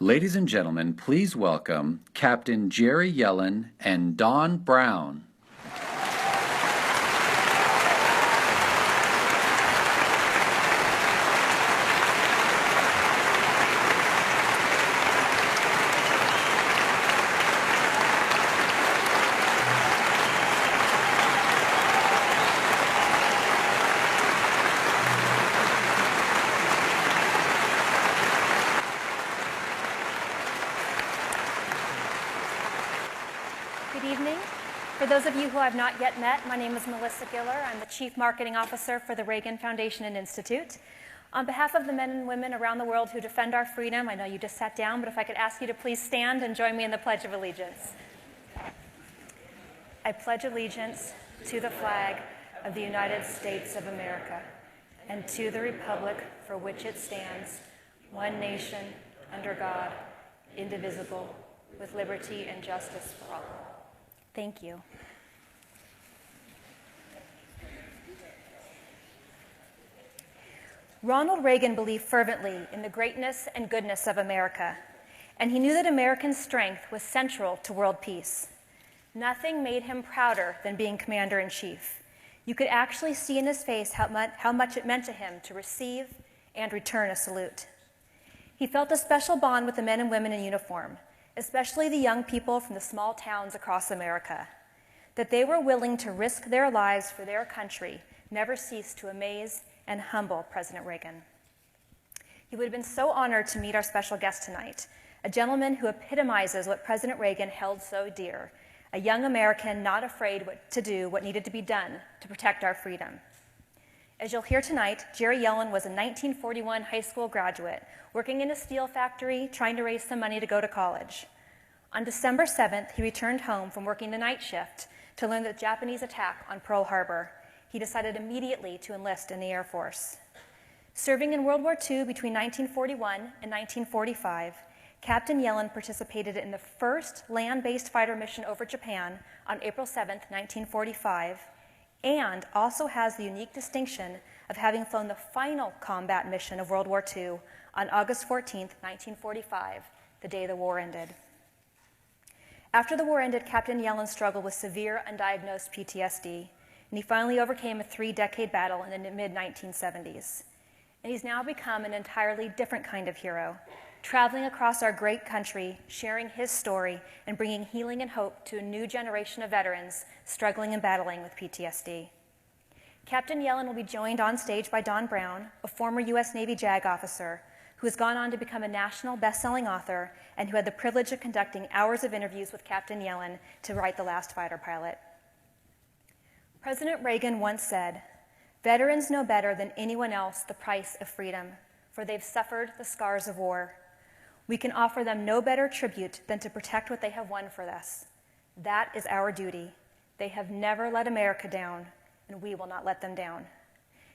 Ladies and gentlemen, please welcome Captain Jerry Yellin and Don Brown. Good evening. For those of you who I've not yet met, my name is Melissa Giller. I'm the Chief Marketing Officer for the Reagan Foundation and Institute. On behalf of the men and women around the world who defend our freedom, I know you just sat down, but if I could ask you to please stand and join me in the Pledge of Allegiance. I pledge allegiance to the flag of the United States of America and to the republic for which it stands, one nation, under God, indivisible, with liberty and justice for all. Thank you. Ronald Reagan believed fervently in the greatness and goodness of America, and he knew that American strength was central to world peace. Nothing made him prouder than being commander-in-chief. You could actually see in his face how much it meant to him to receive and return a salute. He felt a special bond with the men and women in uniform, especially the young people from the small towns across America. That they were willing to risk their lives for their country never ceased to amaze and humble President Reagan. He would have been so honored to meet our special guest tonight, a gentleman who epitomizes what President Reagan held so dear, a young American not afraid to do what needed to be done to protect our freedom. As you'll hear tonight, Jerry Yellin was a 1941 high school graduate, working in a steel factory, trying to raise some money to go to college. On December 7th, he returned home from working the night shift to learn the Japanese attack on Pearl Harbor. He decided immediately to enlist in the Air Force. Serving in World War II between 1941 and 1945, Captain Yellin participated in the first land-based fighter mission over Japan on April 7th, 1945, and also has the unique distinction of having flown the final combat mission of World War II on August 14th, 1945, the day the war ended. After the war ended, Captain Yellin struggled with severe undiagnosed PTSD, and he finally overcame a 3-decade battle in the mid-1970s. And he's now become an entirely different kind of hero, traveling across our great country, sharing his story, and bringing healing and hope to a new generation of veterans struggling and battling with PTSD. Captain Yellin will be joined on stage by Don Brown, a former U.S. Navy JAG officer who has gone on to become a national best-selling author and who had the privilege of conducting hours of interviews with Captain Yellin to write The Last Fighter Pilot. President Reagan once said, "Veterans know better than anyone else the price of freedom, for they've suffered the scars of war. We can offer them no better tribute than to protect what they have won for us. That is our duty. They have never let America down, and we will not let them down."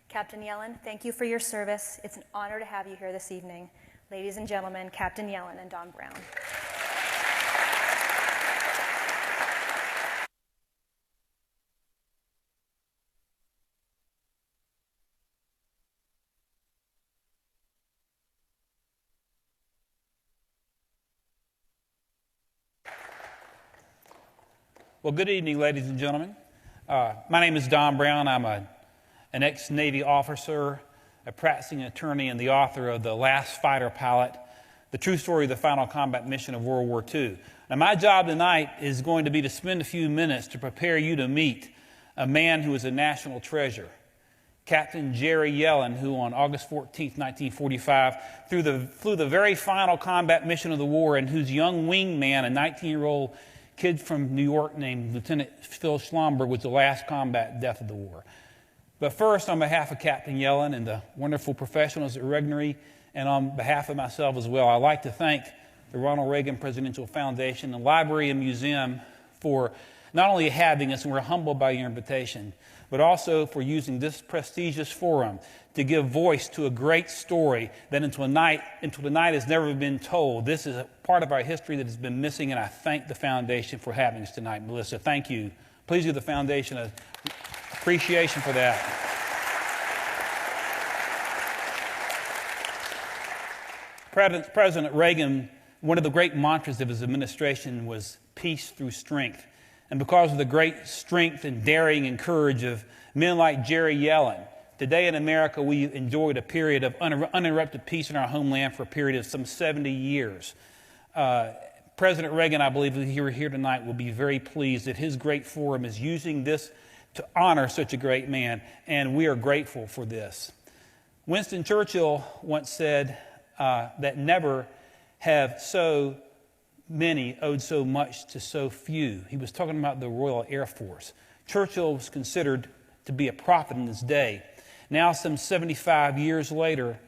Captain Yellin, thank you for your service. It's an honor to have you here this evening. Ladies and gentlemen, Captain Yellin and Don Brown. Well, good evening, ladies and gentlemen. My name is Don Brown. I'm an ex-Navy officer, a practicing attorney, and the author of The Last Fighter Pilot, the true story of the final combat mission of World War II. Now, my job tonight is going to be to spend a few minutes to prepare you to meet a man who is a national treasure, Captain Jerry Yellin, who on August 14th, 1945, flew the very final combat mission of the war, and whose young wingman, a 19-year-old kid from New York named Lieutenant Phil Schlomberg, was the last combat death of the war. But first, on behalf of Captain Yellin and the wonderful professionals at Reagan, and on behalf of myself as well, I'd like to thank the Ronald Reagan Presidential Foundation, the Library and Museum for not only having us, and we're humbled by your invitation, but also for using this prestigious forum to give voice to a great story that until tonight has never been told. This is a part of our history that has been missing, and I thank the Foundation for having us tonight. Melissa, thank you. Please give the Foundation an appreciation for that. President Reagan one of the great mantras of his administration was peace through strength. And because of the great strength and daring and courage of men like Jerry Yellin, today in America we enjoyed a period of uninterrupted peace in our homeland for a period of some 70 years. President Reagan, I believe, if he were here tonight, will be very pleased that his great forum is using this to honor such a great man, and we are grateful for this. Winston Churchill once said that never have so many owed so much to so few. He was talking about the Royal Air Force. Churchill was considered to be a prophet in his day. Now, some 75 years later,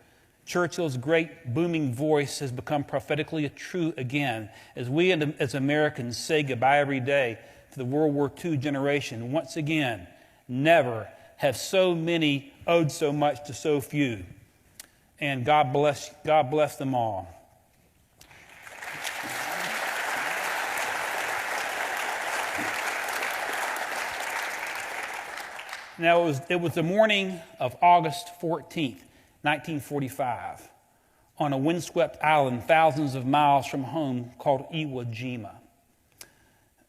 Churchill's great booming voice has become prophetically true again as we as Americans say goodbye every day to the World War II generation. Once again, never have so many owed so much to so few. And God bless them all. Now, it was the morning of August 14th, 1945, on a windswept island thousands of miles from home called Iwo Jima.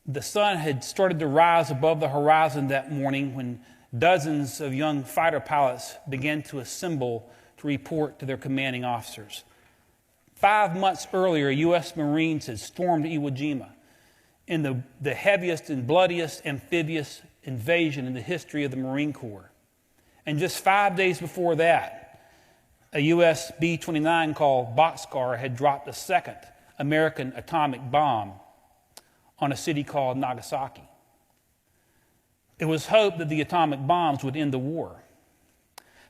The sun had started to rise above the horizon that morning when dozens of young fighter pilots began to assemble to report to their commanding officers. 5 months earlier, U.S. Marines had stormed Iwo Jima in the heaviest and bloodiest amphibious invasion in the history of the Marine Corps. And just 5 days before that, a U.S. B-29 called Boxcar had dropped a second American atomic bomb on a city called Nagasaki. It was hoped that the atomic bombs would end the war.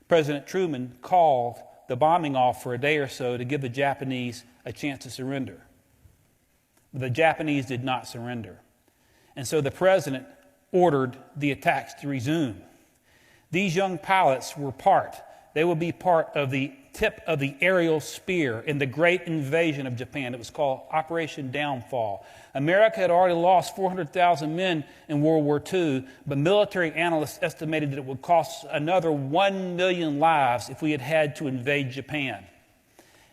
President Truman called the bombing off for a day or so to give the Japanese a chance to surrender. But the Japanese did not surrender. And so the president ordered the attacks to resume. These young pilots they would be part of the tip of the aerial spear in the great invasion of Japan. It was called Operation Downfall. America had already lost 400,000 men in World War II, but military analysts estimated that it would cost another 1 million lives if we had had to invade Japan.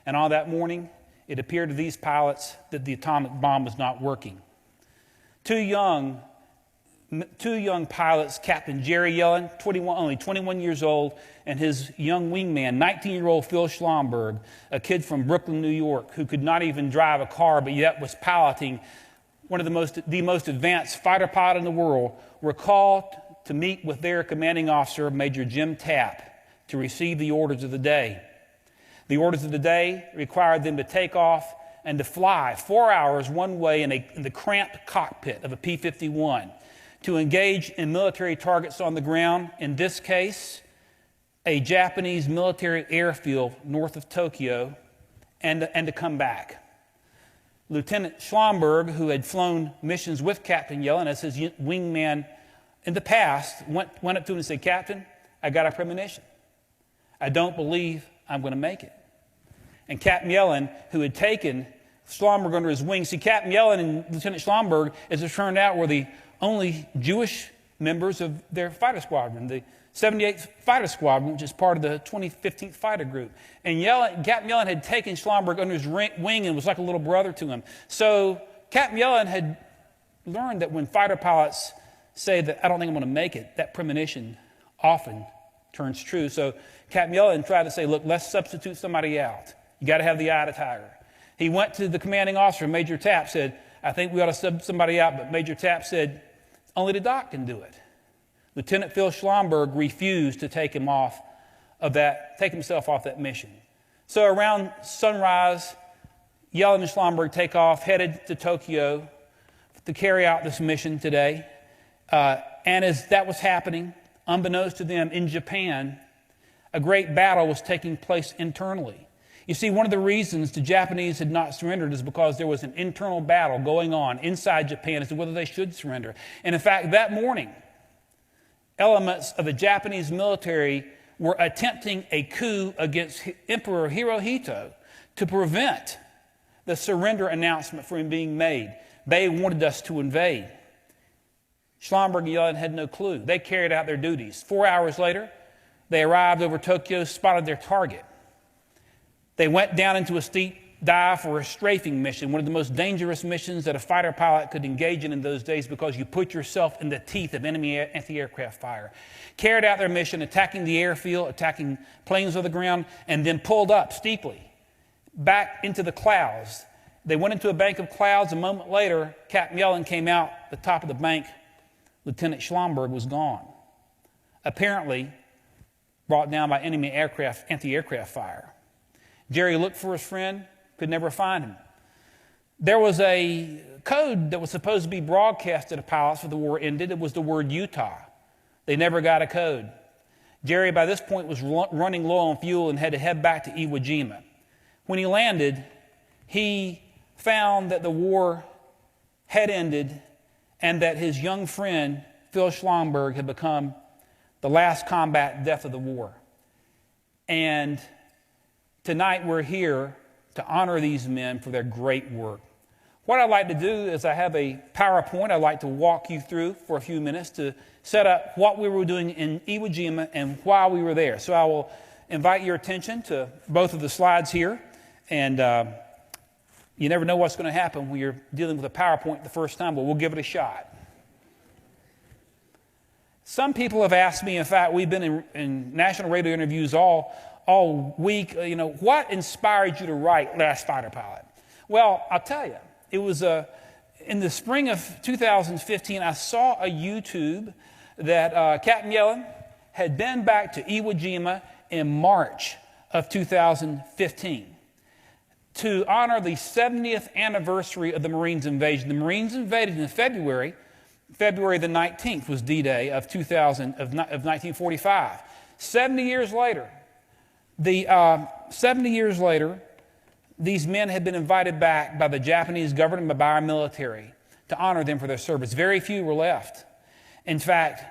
And on that morning, it appeared to these pilots that the atomic bomb was not working. Two young pilots, Captain Jerry Yellin, only 21 years old, and his young wingman, 19-year-old Phil Schlomberg, a kid from Brooklyn, New York, who could not even drive a car but yet was piloting one of the most advanced fighter pilot in the world, were called to meet with their commanding officer, Major Jim Tapp, to receive the orders of the day. The orders of the day required them to take off and to fly 4 hours one way in the cramped cockpit of a P-51, to engage in military targets on the ground, in this case, a Japanese military airfield north of Tokyo, and to come back. Lieutenant Schlomberg, who had flown missions with Captain Yellin as his wingman in the past, went up to him and said, "Captain, I got a premonition. I don't believe I'm going to make it." And Captain Yellin, who had taken Schlomberg under his wing, see, Captain Yellin and Lieutenant Schlomberg, as it turned out, were the only Jewish members of their fighter squadron, the 78th Fighter Squadron, which is part of the 15th Fighter Group. And Captain Yellin had taken Schlomberg under his wing and was like a little brother to him. So Captain Yellin had learned that when fighter pilots say that, "I don't think I'm going to make it," that premonition often turns true. So Captain Yellin tried to say, "Look, let's substitute somebody out. You got to have the eye of the tiger." He went to the commanding officer, Major Tapp, said, "I think we ought to sub somebody out," but Major Tapp said, "Only the doc can do it." Lieutenant Phil Schlomberg refused to take himself off that mission. So around sunrise, Yellin and Schlomberg take off, headed to Tokyo to carry out this mission today. And as that was happening, unbeknownst to them, in Japan, a great battle was taking place internally. You see, one of the reasons the Japanese had not surrendered is because there was an internal battle going on inside Japan as to whether they should surrender. And in fact, that morning, elements of the Japanese military were attempting a coup against Emperor Hirohito to prevent the surrender announcement from being made. They wanted us to invade. Schlomberg and Yellin had no clue. They carried out their duties. 4 hours later, they arrived over Tokyo, spotted their target. They went down into a steep die for a strafing mission, one of the most dangerous missions that a fighter pilot could engage in those days because you put yourself in the teeth of enemy anti-aircraft fire. Carried out their mission, attacking the airfield, attacking planes on the ground, and then pulled up steeply back into the clouds. They went into a bank of clouds. A moment later, Captain Yellin came out the top of the bank. Lieutenant Schlomberg was gone, apparently brought down by enemy anti-aircraft fire. Jerry looked for his friend, could never find him. There was a code that was supposed to be broadcasted to pilots before the war ended. It was the word Utah. They never got a code. Jerry, by this point, was running low on fuel and had to head back to Iwo Jima. When he landed, he found that the war had ended and that his young friend, Phil Schlomberg, had become the last combat death of the war. And tonight we're here to honor these men for their great work. What I'd like to do is I have a PowerPoint I'd like to walk you through for a few minutes to set up what we were doing in Iwo Jima and why we were there. So I will invite your attention to both of the slides here. And you never know what's going to happen when you're dealing with a PowerPoint the first time, but we'll give it a shot. Some people have asked me, in fact, we've been in national radio interviews all week, what inspired you to write Last Fighter Pilot? Well, I'll tell you, it was in the spring of 2015, I saw a YouTube that Captain Yellin had been back to Iwo Jima in March of 2015 to honor the 70th anniversary of the Marines invasion. The Marines invaded in February the 19th was D-Day of 1945. 70 years later, these men had been invited back by the Japanese government, by our military, to honor them for their service. Very few were left. In fact,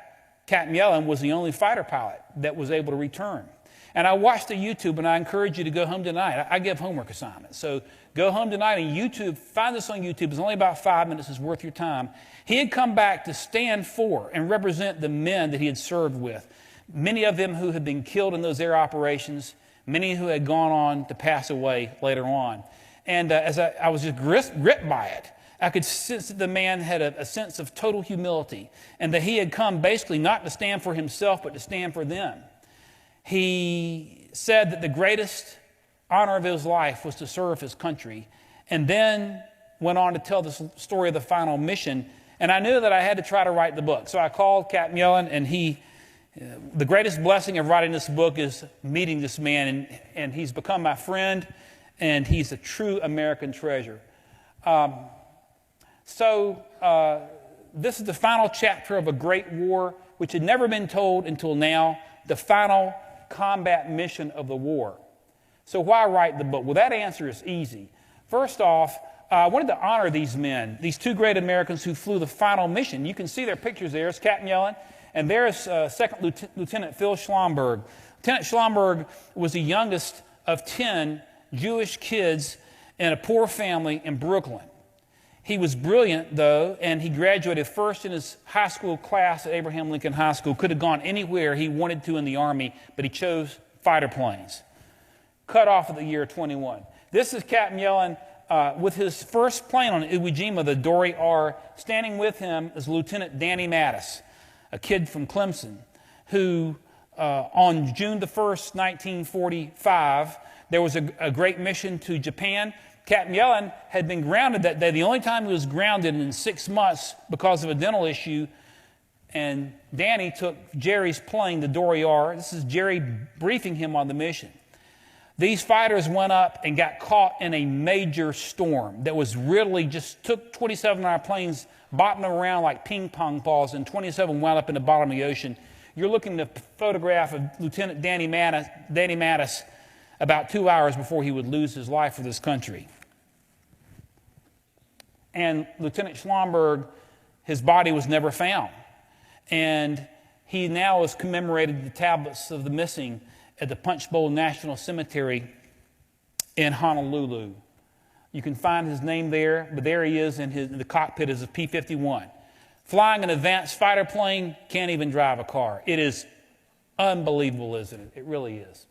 Captain Yellin was the only fighter pilot that was able to return. And I watched the YouTube, and I encourage you to go home tonight. I give homework assignments. So go home tonight and YouTube, find this on YouTube. It's only about 5 minutes. It's worth your time. He had come back to stand for and represent the men that he had served with. Many of them who had been killed in those air operations, many who had gone on to pass away later on. And as I was just gripped by it, I could sense that the man had a sense of total humility and that he had come basically not to stand for himself, but to stand for them. He said that the greatest honor of his life was to serve his country, and then went on to tell the story of the final mission. And I knew that I had to try to write the book. So I called Captain Yellin, and the greatest blessing of writing this book is meeting this man, and he's become my friend, and he's a true American treasure. This is the final chapter of a great war, which had never been told until now, the final combat mission of the war. So why write the book? Well, that answer is easy. First off, I wanted to honor these men, these two great Americans who flew the final mission. You can see their pictures there. It's Captain Yellin, and there's Second Lieutenant Phil Schlomberg. Lieutenant Schlomberg was the youngest of 10 Jewish kids in a poor family in Brooklyn. He was brilliant, though, and he graduated first in his high school class at Abraham Lincoln High School. Could have gone anywhere he wanted to in the Army, but he chose fighter planes. Cut off at the year 21. This is Captain Yellin with his first plane on Iwo Jima, the Dory R. Standing with him is Lieutenant Danny Mattis, a kid from Clemson, who on June the 1st, 1945, there was a great mission to Japan. Captain Yellin had been grounded that day. The only time he was grounded in 6 months because of a dental issue. And Danny took Jerry's plane, the Dory R. This is Jerry briefing him on the mission. These fighters went up and got caught in a major storm that was really just took 27 of our planes, bopping them around like ping pong balls, and 27 wound up in the bottom of the ocean. You're looking at a photograph of Lieutenant Danny Mattis about 2 hours before he would lose his life for this country. And Lieutenant Schlomberg, his body was never found. And he now is commemorated the tablets of the missing at the Punch Bowl National Cemetery in Honolulu. You can find his name there, but there he is in the cockpit as a P-51. Flying an advanced fighter plane, can't even drive a car. It is unbelievable, isn't it? It really is.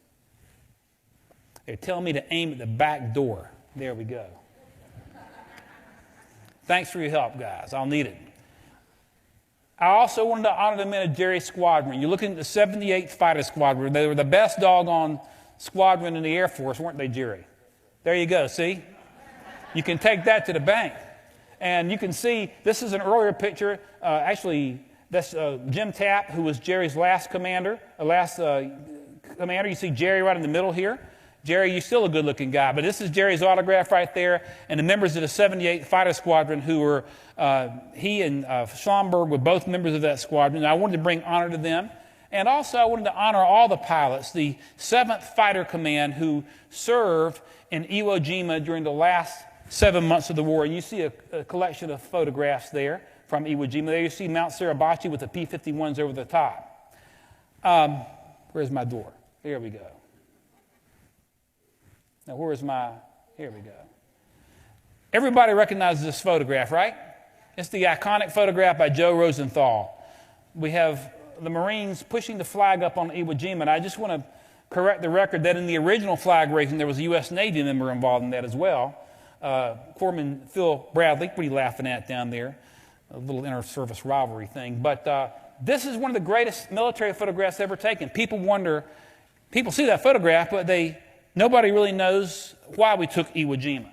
They're telling me to aim at the back door. There we go. Thanks for your help, guys. I'll need it. I also wanted to honor the men of Jerry's squadron. You're looking at the 78th Fighter Squadron. They were the best doggone squadron in the Air Force, weren't they, Jerry? There you go, see? You can take that to the bank. And you can see, this is an earlier picture. Actually, that's Jim Tapp, who was Jerry's last commander. You see Jerry right in the middle here. Jerry, you're still a good-looking guy, but this is Jerry's autograph right there, and the members of the 78th Fighter Squadron who were, he and Schomburg were both members of that squadron. I wanted to bring honor to them, and also I wanted to honor all the pilots, the 7th Fighter Command who served in Iwo Jima during the last 7 months of the war, and you see a collection of photographs there from Iwo Jima. There you see Mount Suribachi with the P-51s over the top. Where's my door? Here we go. Now, here we go. Everybody recognizes this photograph, right? It's the iconic photograph by Joe Rosenthal. We have the Marines pushing the flag up on Iwo Jima, and I just want to correct the record that in the original flag raising, there was a U.S. Navy member involved in that as well. Corpsman Phil Bradley, what are you laughing at down there? A little inter-service rivalry thing. But this is one of the greatest military photographs ever taken. People see that photograph, but nobody really knows why we took Iwo Jima.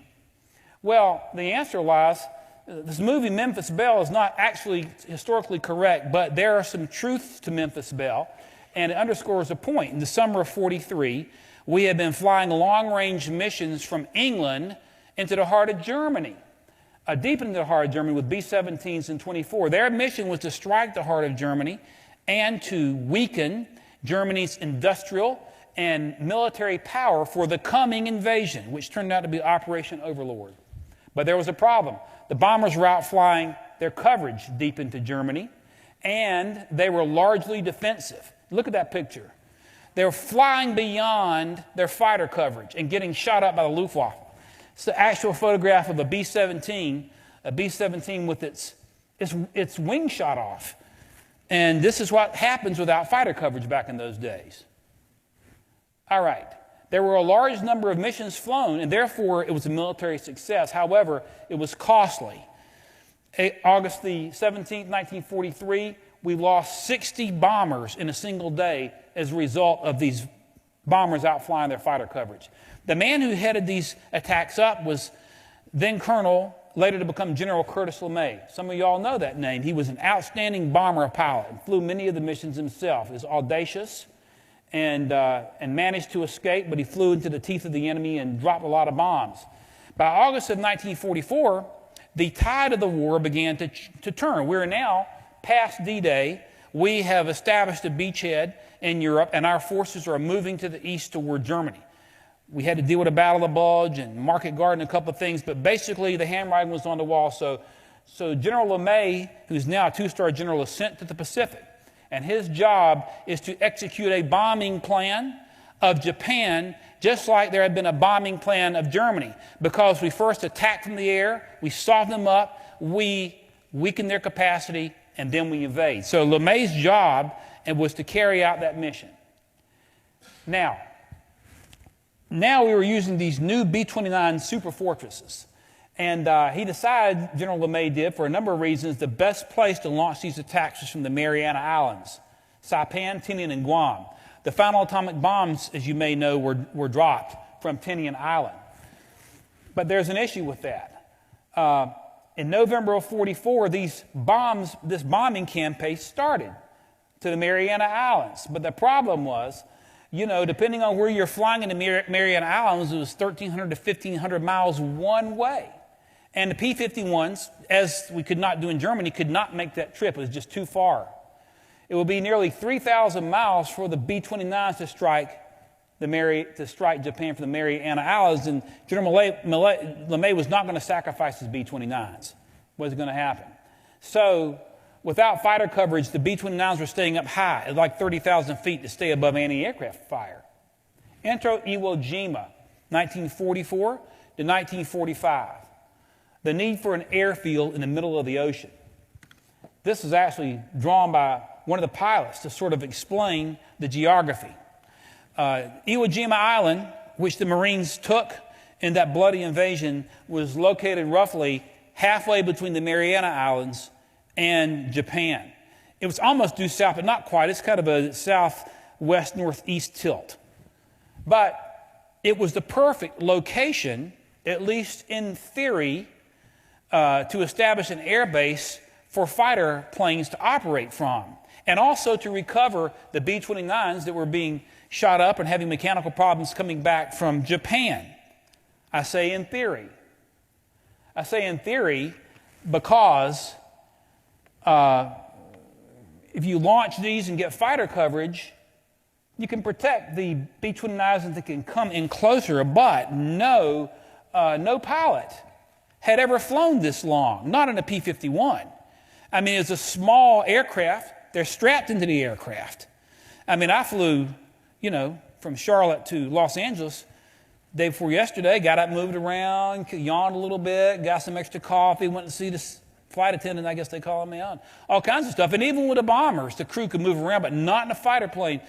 Well, the answer lies, this movie Memphis Belle is not actually historically correct, but there are some truths to Memphis Belle, and it underscores a point. In the summer of '43, we had been flying long-range missions from England into the heart of Germany, deep into the heart of Germany with B-17s and 24. Their mission was to strike the heart of Germany and to weaken Germany's industrial and military power for the coming invasion, which turned out to be Operation Overlord. But there was a problem. The bombers were out flying their coverage deep into Germany, and they were largely defensive. Look at that picture. They were flying beyond their fighter coverage and getting shot up by the Luftwaffe. It's the actual photograph of a B-17 with its wing shot off. And this is what happens without fighter coverage back in those days. All right. There were a large number of missions flown, and therefore it was a military success. However, it was costly. August the 17th, 1943, we lost 60 bombers in a single day as a result of these bombers out flying their fighter coverage. The man who headed these attacks up was then Colonel, later to become General Curtis LeMay. Some of you all know that name. He was an outstanding bomber pilot and flew many of the missions himself. He was audacious and managed to escape, but he flew into the teeth of the enemy and dropped a lot of bombs. By August of 1944, the tide of the war began to turn. We're now past D-Day. We have established a beachhead in Europe, and our forces are moving to the east toward Germany. We had to deal with the Battle of the Bulge and Market Garden, a couple of things, but basically the handwriting was on the wall. So General LeMay, who's now a two-star general, is sent to the Pacific. And his job is to execute a bombing plan of Japan, just like there had been a bombing plan of Germany. Because we first attacked from the air, we softened them up, we weakened their capacity, and then we invade. So LeMay's job was to carry out that mission. Now we were using these new B-29 super fortresses. And he decided, General LeMay did, for a number of reasons, the best place to launch these attacks was from the Mariana Islands, Saipan, Tinian, and Guam. The final atomic bombs, as you may know, were dropped from Tinian Island. But there's an issue with that. In November of '44, this bombing campaign started to the Mariana Islands. But the problem was, depending on where you're flying in the Mariana Islands, it was 1,300 to 1,500 miles one way. And the P-51s, as we could not do in Germany, could not make that trip. It was just too far. It would be nearly 3,000 miles for the B-29s to strike Japan from the Mariana Islands, and General LeMay was not going to sacrifice his B-29s. Wasn't going to happen. So, without fighter coverage, the B-29s were staying up high at like 30,000 feet to stay above anti-aircraft fire. Enter Iwo Jima, 1944 to 1945. The need for an airfield in the middle of the ocean. This is actually drawn by one of the pilots to sort of explain the geography. Iwo Jima Island, which the Marines took in that bloody invasion was located roughly halfway between the Mariana Islands and Japan. It was almost due south, but not quite. It's kind of a southwest-northeast tilt. But it was the perfect location, at least in theory, to establish an air base for fighter planes to operate from, and also to recover the B-29s that were being shot up and having mechanical problems coming back from Japan. I say in theory. I say in theory because if you launch these and get fighter coverage, you can protect the B-29s that can come in closer, but no pilot had ever flown this long, not in a P-51. I mean, it's a small aircraft. They're strapped into the aircraft. I mean, I flew, from Charlotte to Los Angeles day before yesterday, got up, moved around, yawned a little bit, got some extra coffee, went to see the flight attendant, I guess they call me on, all kinds of stuff. And even with the bombers, the crew could move around, but not in a fighter plane.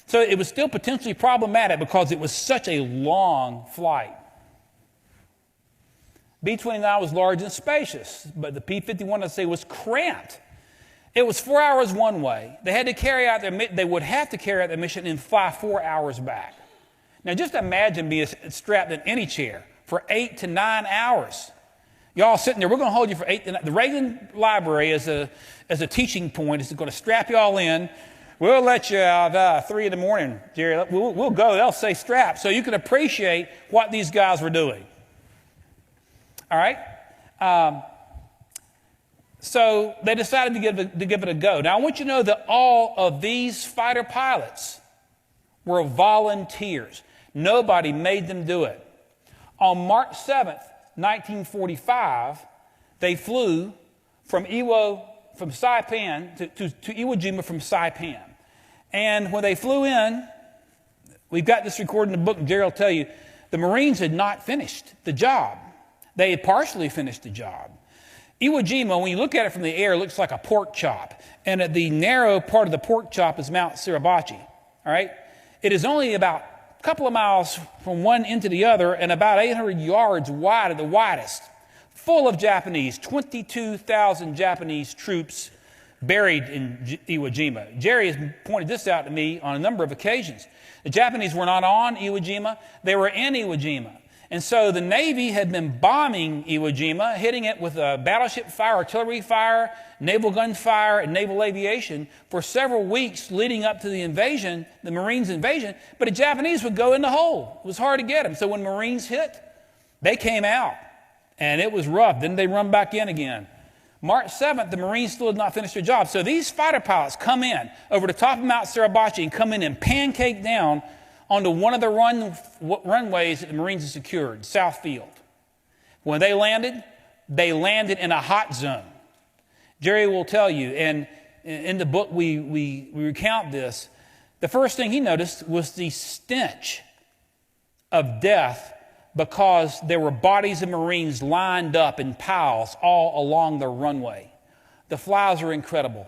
So it was still potentially problematic because it was such a long flight. B-29 was large and spacious, but the P-51, I'd say, was cramped. It was 4 hours one way. They would have to carry out their mission and fly 4 hours back. Now, just imagine being strapped in any chair for 8 to 9 hours. Y'all sitting there, we're going to hold you for 8 to 9. The Reagan Library, as a teaching point, is going to strap you all in. We'll let you out 3 in the morning, Jerry. We'll go. They'll say strap, so you can appreciate what these guys were doing. All right? So they decided to give it a go. Now, I want you to know that all of these fighter pilots were volunteers. Nobody made them do it. On March 7th, 1945, they flew from Saipan to Iwo Jima from Saipan. And when they flew in, we've got this recorded in the book, and Jerry will tell you, the Marines had not finished the job. They had partially finished the job. Iwo Jima, when you look at it from the air, it looks like a pork chop. And at the narrow part of the pork chop is Mount Suribachi. All right? It is only about a couple of miles from one end to the other and about 800 yards wide at the widest, full of Japanese, 22,000 Japanese troops buried in Iwo Jima. Jerry has pointed this out to me on a number of occasions. The Japanese were not on Iwo Jima. They were in Iwo Jima. And so the Navy had been bombing Iwo Jima, hitting it with battleship fire, artillery fire, naval gun fire, and naval aviation for several weeks leading up to the invasion, the Marines' invasion. But the Japanese would go in the hole. It was hard to get them. So when Marines hit, they came out. And it was rough. Then they run back in again. March 7th, the Marines still had not finished their job. So these fighter pilots come in over the top of Mount Suribachi and come in and pancake down onto one of the runways that the Marines had secured, South Field. When they landed in a hot zone. Jerry will tell you, and in the book we recount this, the first thing he noticed was the stench of death because there were bodies of Marines lined up in piles all along the runway. The flies are incredible.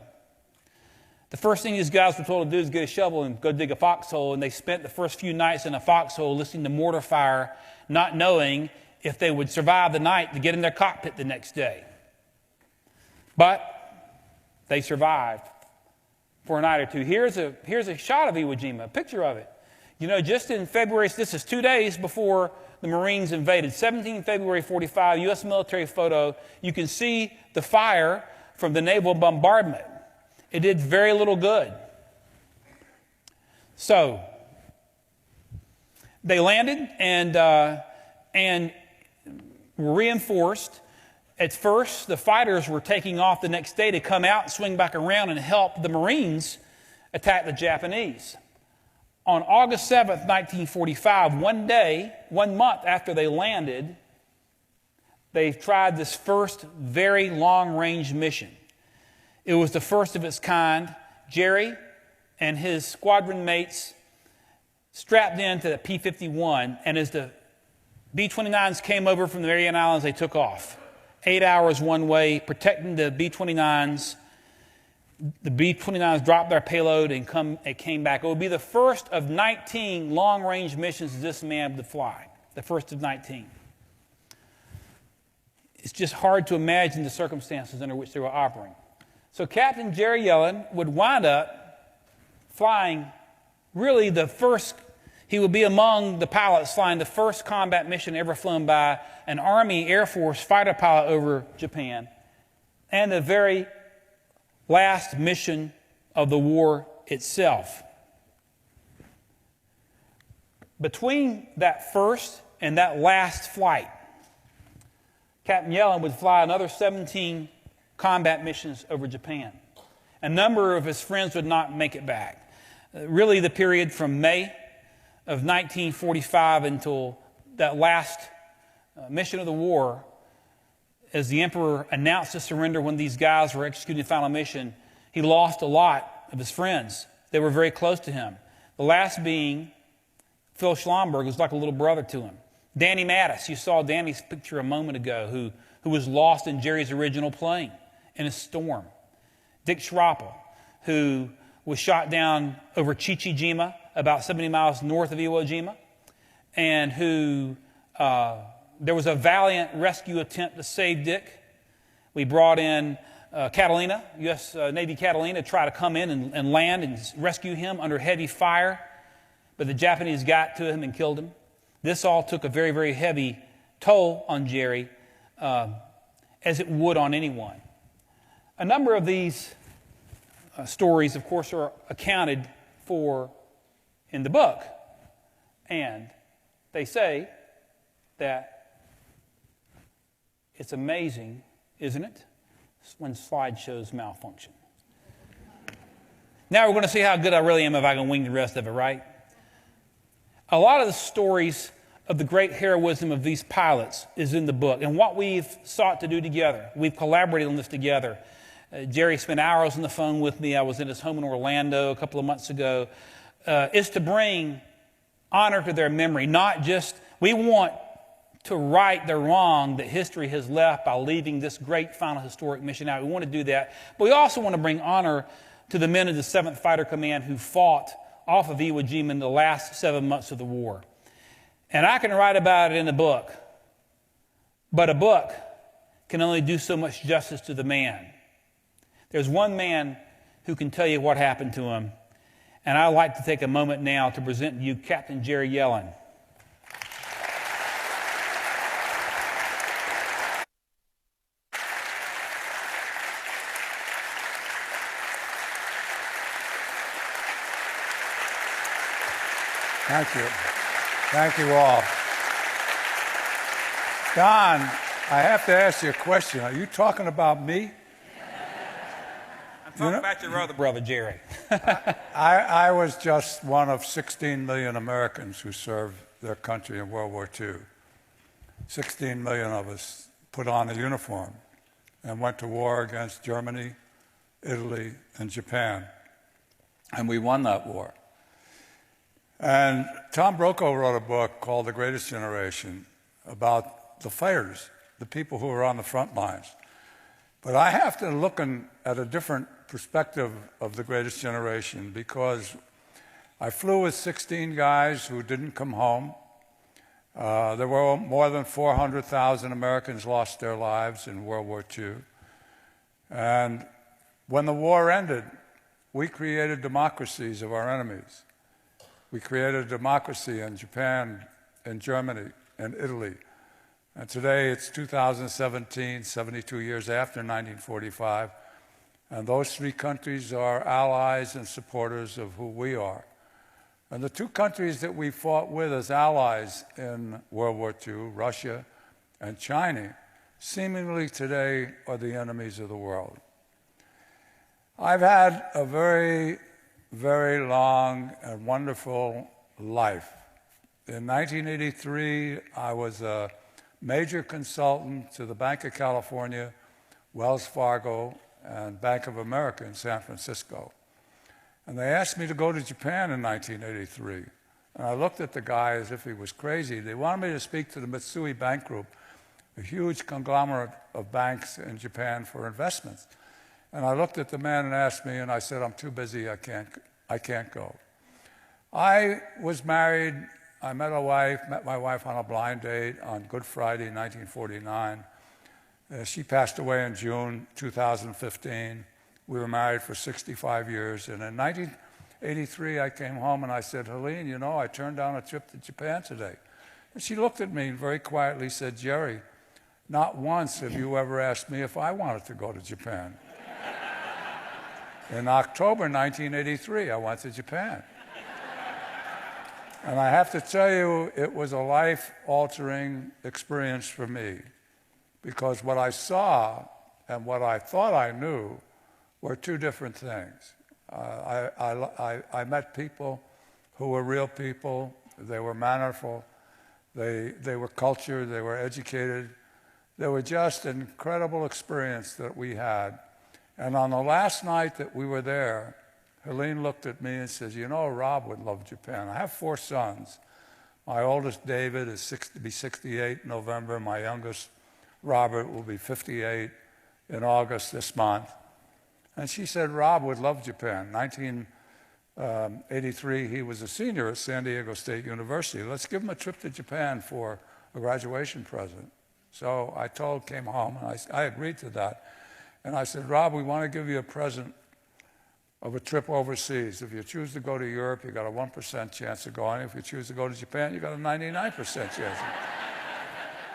The first thing these guys were told to do is get a shovel and go dig a foxhole, and they spent the first few nights in a foxhole listening to mortar fire, not knowing if they would survive the night to get in their cockpit the next day. But they survived for a night or two. Here's a shot of Iwo Jima, a picture of it. Just in February, this is 2 days before the Marines invaded, 17 February 45, U.S. military photo. You can see the fire from the naval bombardment. It did very little good. So they landed and were reinforced. At first, the fighters were taking off the next day to come out and swing back around and help the Marines attack the Japanese. On August 7th, 1945, 1 month after they landed, they tried this first very long-range mission. It was the first of its kind. Jerry and his squadron mates strapped into the P-51, and as the B-29s came over from the Mariana Islands, they took off. 8 hours one way, protecting the B-29s. The B-29s dropped their payload and came back. It would be the first of 19 long-range missions this man would fly. the first of 19. It's just hard to imagine the circumstances under which they were operating. So Captain Jerry Yellin would wind up flying really the first, he would be among the pilots flying the first combat mission ever flown by an Army Air Force fighter pilot over Japan, and the very last mission of the war itself. Between that first and that last flight, Captain Yellin would fly another 17 combat missions over Japan. A number of his friends would not make it back. Really, the period from May of 1945 until that last mission of the war, as the Emperor announced his surrender when these guys were executing the final mission, he lost a lot of his friends. They were very close to him. The last being Phil Schlomberg, was like a little brother to him. Danny Mattis, you saw Danny's picture a moment ago, who was lost in Jerry's original plane in a storm. Dick Schroppel, who was shot down over Chichijima, about 70 miles north of Iwo Jima, and who there was a valiant rescue attempt to save Dick. We brought in Catalina, U.S. Navy Catalina, to try to come in and land and rescue him under heavy fire, but the Japanese got to him and killed him. This all took a very, very heavy toll on Jerry, as it would on anyone. A number of these stories, of course, are accounted for in the book. And they say that it's amazing, isn't it, when slideshows malfunction. Now we're going to see how good I really am if I can wing the rest of it, right? A lot of the stories of the great heroism of these pilots is in the book. And what we've sought to do together, we've collaborated on this together. Jerry spent hours on the phone with me. I was in his home in Orlando a couple of months ago, is to bring honor to their memory. Not just, we want to right the wrong that history has left by leaving this great final historic mission out. We want to do that. But we also want to bring honor to the men of the 7th Fighter Command who fought off of Iwo Jima in the last 7 months of the war. And I can write about it in a book, but a book can only do so much justice to the man. There's one man who can tell you what happened to him, and I'd like to take a moment now to present to you Captain Jerry Yellin. Thank you. Thank you all. Don, I have to ask you a question. Are you talking about me? I'm talking about your other brother, Jerry. I was just one of 16 million Americans who served their country in World War II. 16 million of us put on a uniform and went to war against Germany, Italy, and Japan. And we won that war. And Tom Brokaw wrote a book called The Greatest Generation about the fighters, the people who were on the front lines. But I have to look at a different perspective of the Greatest Generation because I flew with 16 guys who didn't come home. There were more than 400,000 Americans lost their lives in World War II. And when the war ended, we created democracies of our enemies. We created a democracy in Japan, in Germany, in Italy. And today it's 2017, 72 years after 1945. And those three countries are allies and supporters of who we are. And the two countries that we fought with as allies in World War II, Russia and China, seemingly today are the enemies of the world. I've had a very, very long and wonderful life. In 1983, I was a major consultant to the Bank of California, Wells Fargo, and Bank of America in San Francisco. And they asked me to go to Japan in 1983. And I looked at the guy as if he was crazy. They wanted me to speak to the Mitsui Bank Group, a huge conglomerate of banks in Japan for investments. And I looked at the man and asked me, and I said, I'm too busy, I can't go. I was married, I met my wife on a blind date on Good Friday, 1949. She passed away in June 2015. We were married for 65 years. And in 1983, I came home and I said, Helene, you know, I turned down a trip to Japan today. And she looked at me and very quietly said, Jerry, not once have you ever asked me if I wanted to go to Japan. In October 1983, I went to Japan. And I have to tell you, it was a life-altering experience for me, because what I saw and what I thought I knew were two different things. I met people who were real people. They were mannerful. They were cultured. They were educated. They were just an incredible experience that we had. And on the last night that we were there, Helene looked at me and says, you know, Rob would love Japan. I have 4 sons. My oldest, David, is to be 68 in November. My youngest, Robert, will be 58 in August this month. And she said, Rob would love Japan. 1983, he was a senior at San Diego State University. Let's give him a trip to Japan for a graduation present. So I came home, and I agreed to that. And I said, Rob, we want to give you a present of a trip overseas. If you choose to go to Europe, you got a 1% chance of going. If you choose to go to Japan, you got a 99% chance.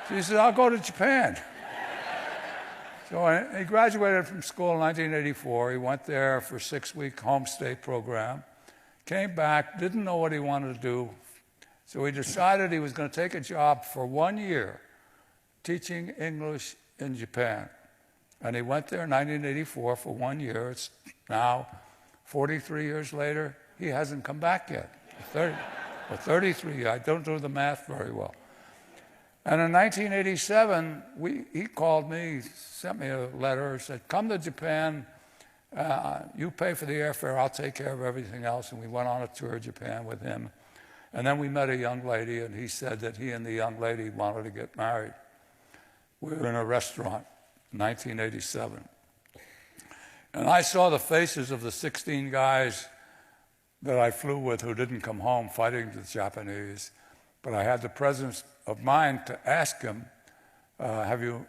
She said, I'll go to Japan. So he graduated from school in 1984. He went there for a 6-week homestay program, came back, didn't know what he wanted to do. So he decided he was going to take a job for 1 year teaching English in Japan. And he went there in 1984 for 1 year. It's now 43 years later, he hasn't come back yet. 33, I don't do the math very well. And in 1987, he called me, sent me a letter, said, come to Japan, you pay for the airfare, I'll take care of everything else. And we went on a tour of Japan with him. And then we met a young lady, and he said that he and the young lady wanted to get married. We were in a restaurant in 1987. And I saw the faces of the 16 guys that I flew with who didn't come home fighting the Japanese. But I had the presence of mind to ask him, have you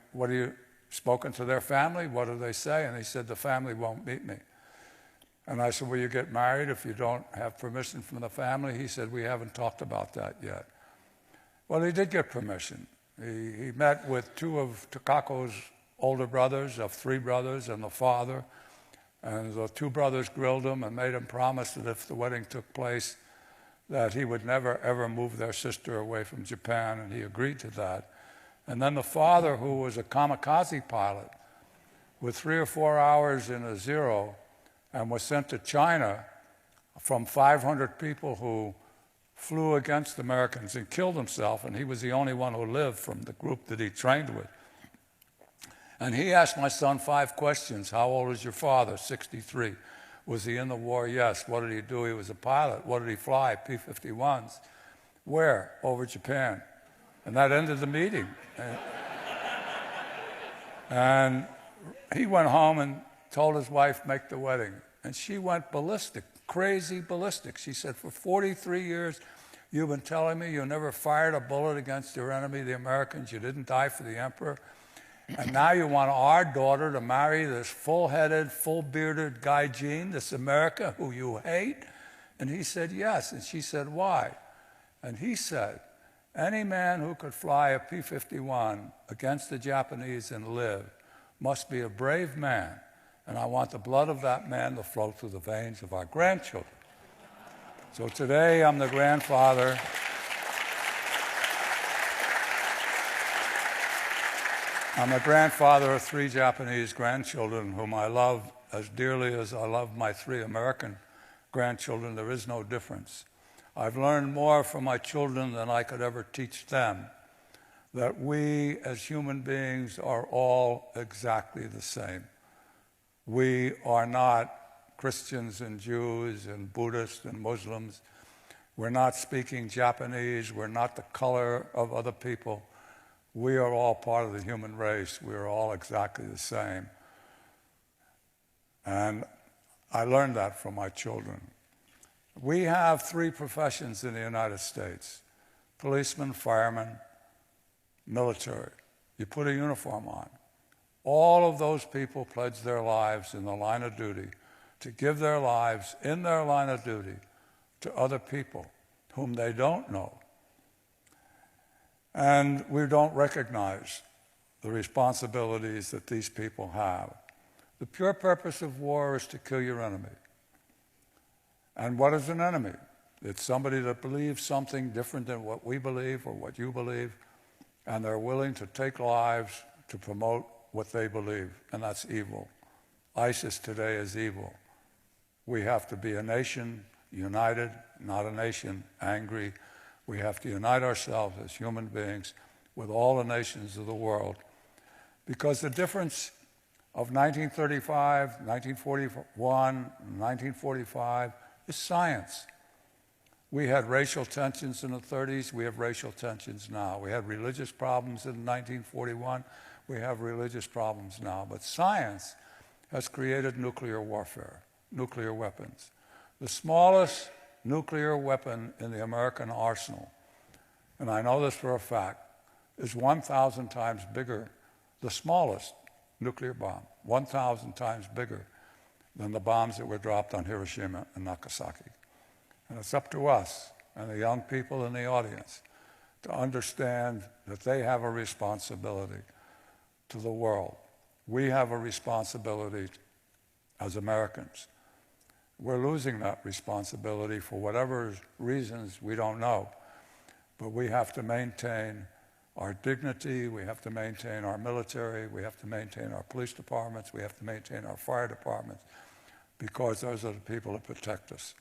spoken to their family? What do they say? And he said, the family won't meet me. And I said, will you get married if you don't have permission from the family? He said, we haven't talked about that yet. Well, he did get permission. He met with 2 of Takako's older brothers, of 3 brothers, and the father. And the 2 brothers grilled him and made him promise that if the wedding took place, that he would never, ever move their sister away from Japan, and he agreed to that. And then the father, who was a kamikaze pilot, with 3 or 4 hours in a zero, and was sent to China from 500 people who flew against Americans and killed himself, and he was the only one who lived from the group that he trained with. And he asked my son 5 questions. How old is your father? 63. Was he in the war? Yes. What did he do? He was a pilot. What did he fly? P-51s. Where? Over Japan. And that ended the meeting. And he went home and told his wife, make the wedding. And she went ballistic, crazy ballistic. She said, for 43 years, you've been telling me you never fired a bullet against your enemy, the Americans. You didn't die for the emperor. And now you want our daughter to marry this full-headed, full-bearded guy, Gene, this America who you hate? And he said, yes. And she said, why? And he said, any man who could fly a P-51 against the Japanese and live must be a brave man. And I want the blood of that man to flow through the veins of our grandchildren. So today I'm the grandfather. I'm the grandfather of 3 Japanese grandchildren whom I love as dearly as I love my 3 American grandchildren. There is no difference. I've learned more from my children than I could ever teach them, that we as human beings are all exactly the same. We are not Christians and Jews and Buddhists and Muslims. We're not speaking Japanese. We're not the color of other people. We are all part of the human race. We are all exactly the same. And I learned that from my children. We have 3 professions in the United States. policemen, firemen, military. You put a uniform on. All of those people pledged their lives in the line of duty to give their lives in their line of duty to other people whom they don't know. And we don't recognize the responsibilities that these people have. The pure purpose of war is to kill your enemy. And what is an enemy? It's somebody that believes something different than what we believe or what you believe, and they're willing to take lives to promote what they believe, and that's evil. ISIS today is evil. We have to be a nation united, not a nation angry. We have to unite ourselves as human beings with all the nations of the world, because the difference of 1935, 1941, 1945 is science. We had racial tensions in the 30s. We have racial tensions now. We had religious problems in 1941. We have religious problems now. But science has created nuclear warfare, nuclear weapons. The smallest nuclear weapon in the American arsenal, and I know this for a fact, is 1,000 times bigger, the smallest nuclear bomb, 1,000 times bigger than the bombs that were dropped on Hiroshima and Nagasaki. And it's up to us and the young people in the audience to understand that they have a responsibility to the world. We have a responsibility as Americans. We're losing that responsibility for whatever reasons we don't know. But we have to maintain our dignity, we have to maintain our military, we have to maintain our police departments, we have to maintain our fire departments, because those are the people that protect us.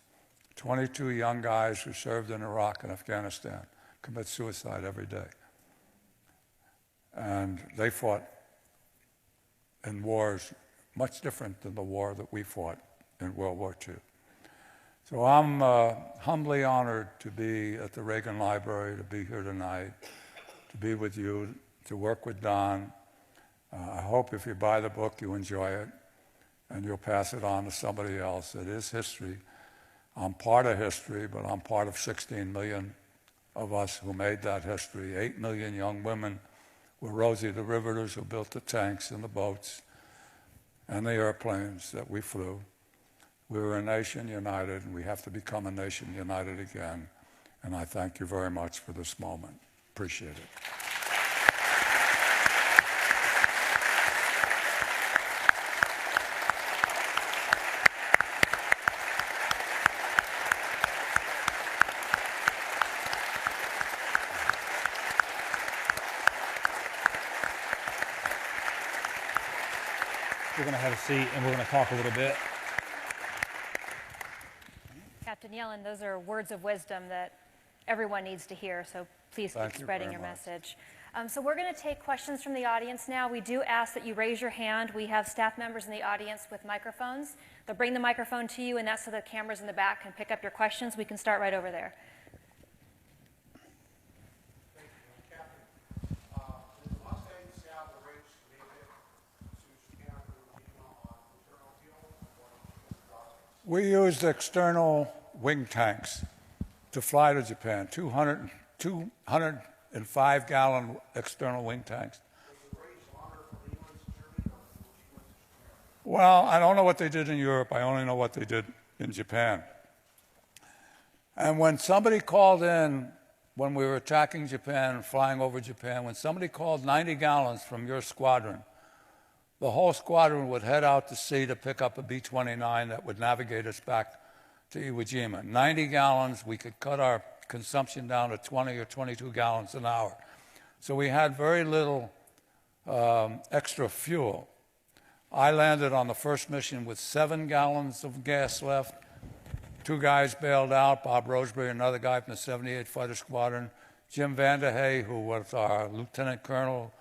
22 young guys who served in Iraq and Afghanistan commit suicide every day. And they fought in wars much different than the war that we fought in World War II. So I'm humbly honored to be at the Reagan Library, to be here tonight, to be with you, to work with Don. I hope if you buy the book, you enjoy it, and you'll pass it on to somebody else. It is history. I'm part of history, but I'm part of 16 million of us who made that history. 8 million young women were Rosie the Riveters who built the tanks and the boats and the airplanes that we flew. We were a nation united, and we have to become a nation united again. And I thank you very much for this moment. Appreciate it. We're going to have a seat, and we're going to talk a little bit. Captain Yellin, those are words of wisdom that everyone needs to hear, so please keep spreading your message. So we're going to take questions from the audience now. We do ask that you raise your hand. We have staff members in the audience with microphones. They'll bring the microphone to you, and that's so the cameras in the back can pick up your questions. We can start right over there. We used external wing tanks to fly to Japan, 205-gallon external wing tanks. Well, I don't know what they did in Europe. I only know what they did in Japan. And when somebody called in, when we were attacking Japan and flying over Japan, when somebody called 90 gallons from your squadron, the whole squadron would head out to sea to pick up a B-29 that would navigate us back to Iwo Jima. 90 gallons, we could cut our consumption down to 20 or 22 gallons an hour. So we had very little extra fuel. I landed on the first mission with 7 gallons of gas left. 2 guys bailed out, Bob Roseberry, another guy from the 78 Fighter Squadron. Jim Vanderhey, who was our lieutenant colonel,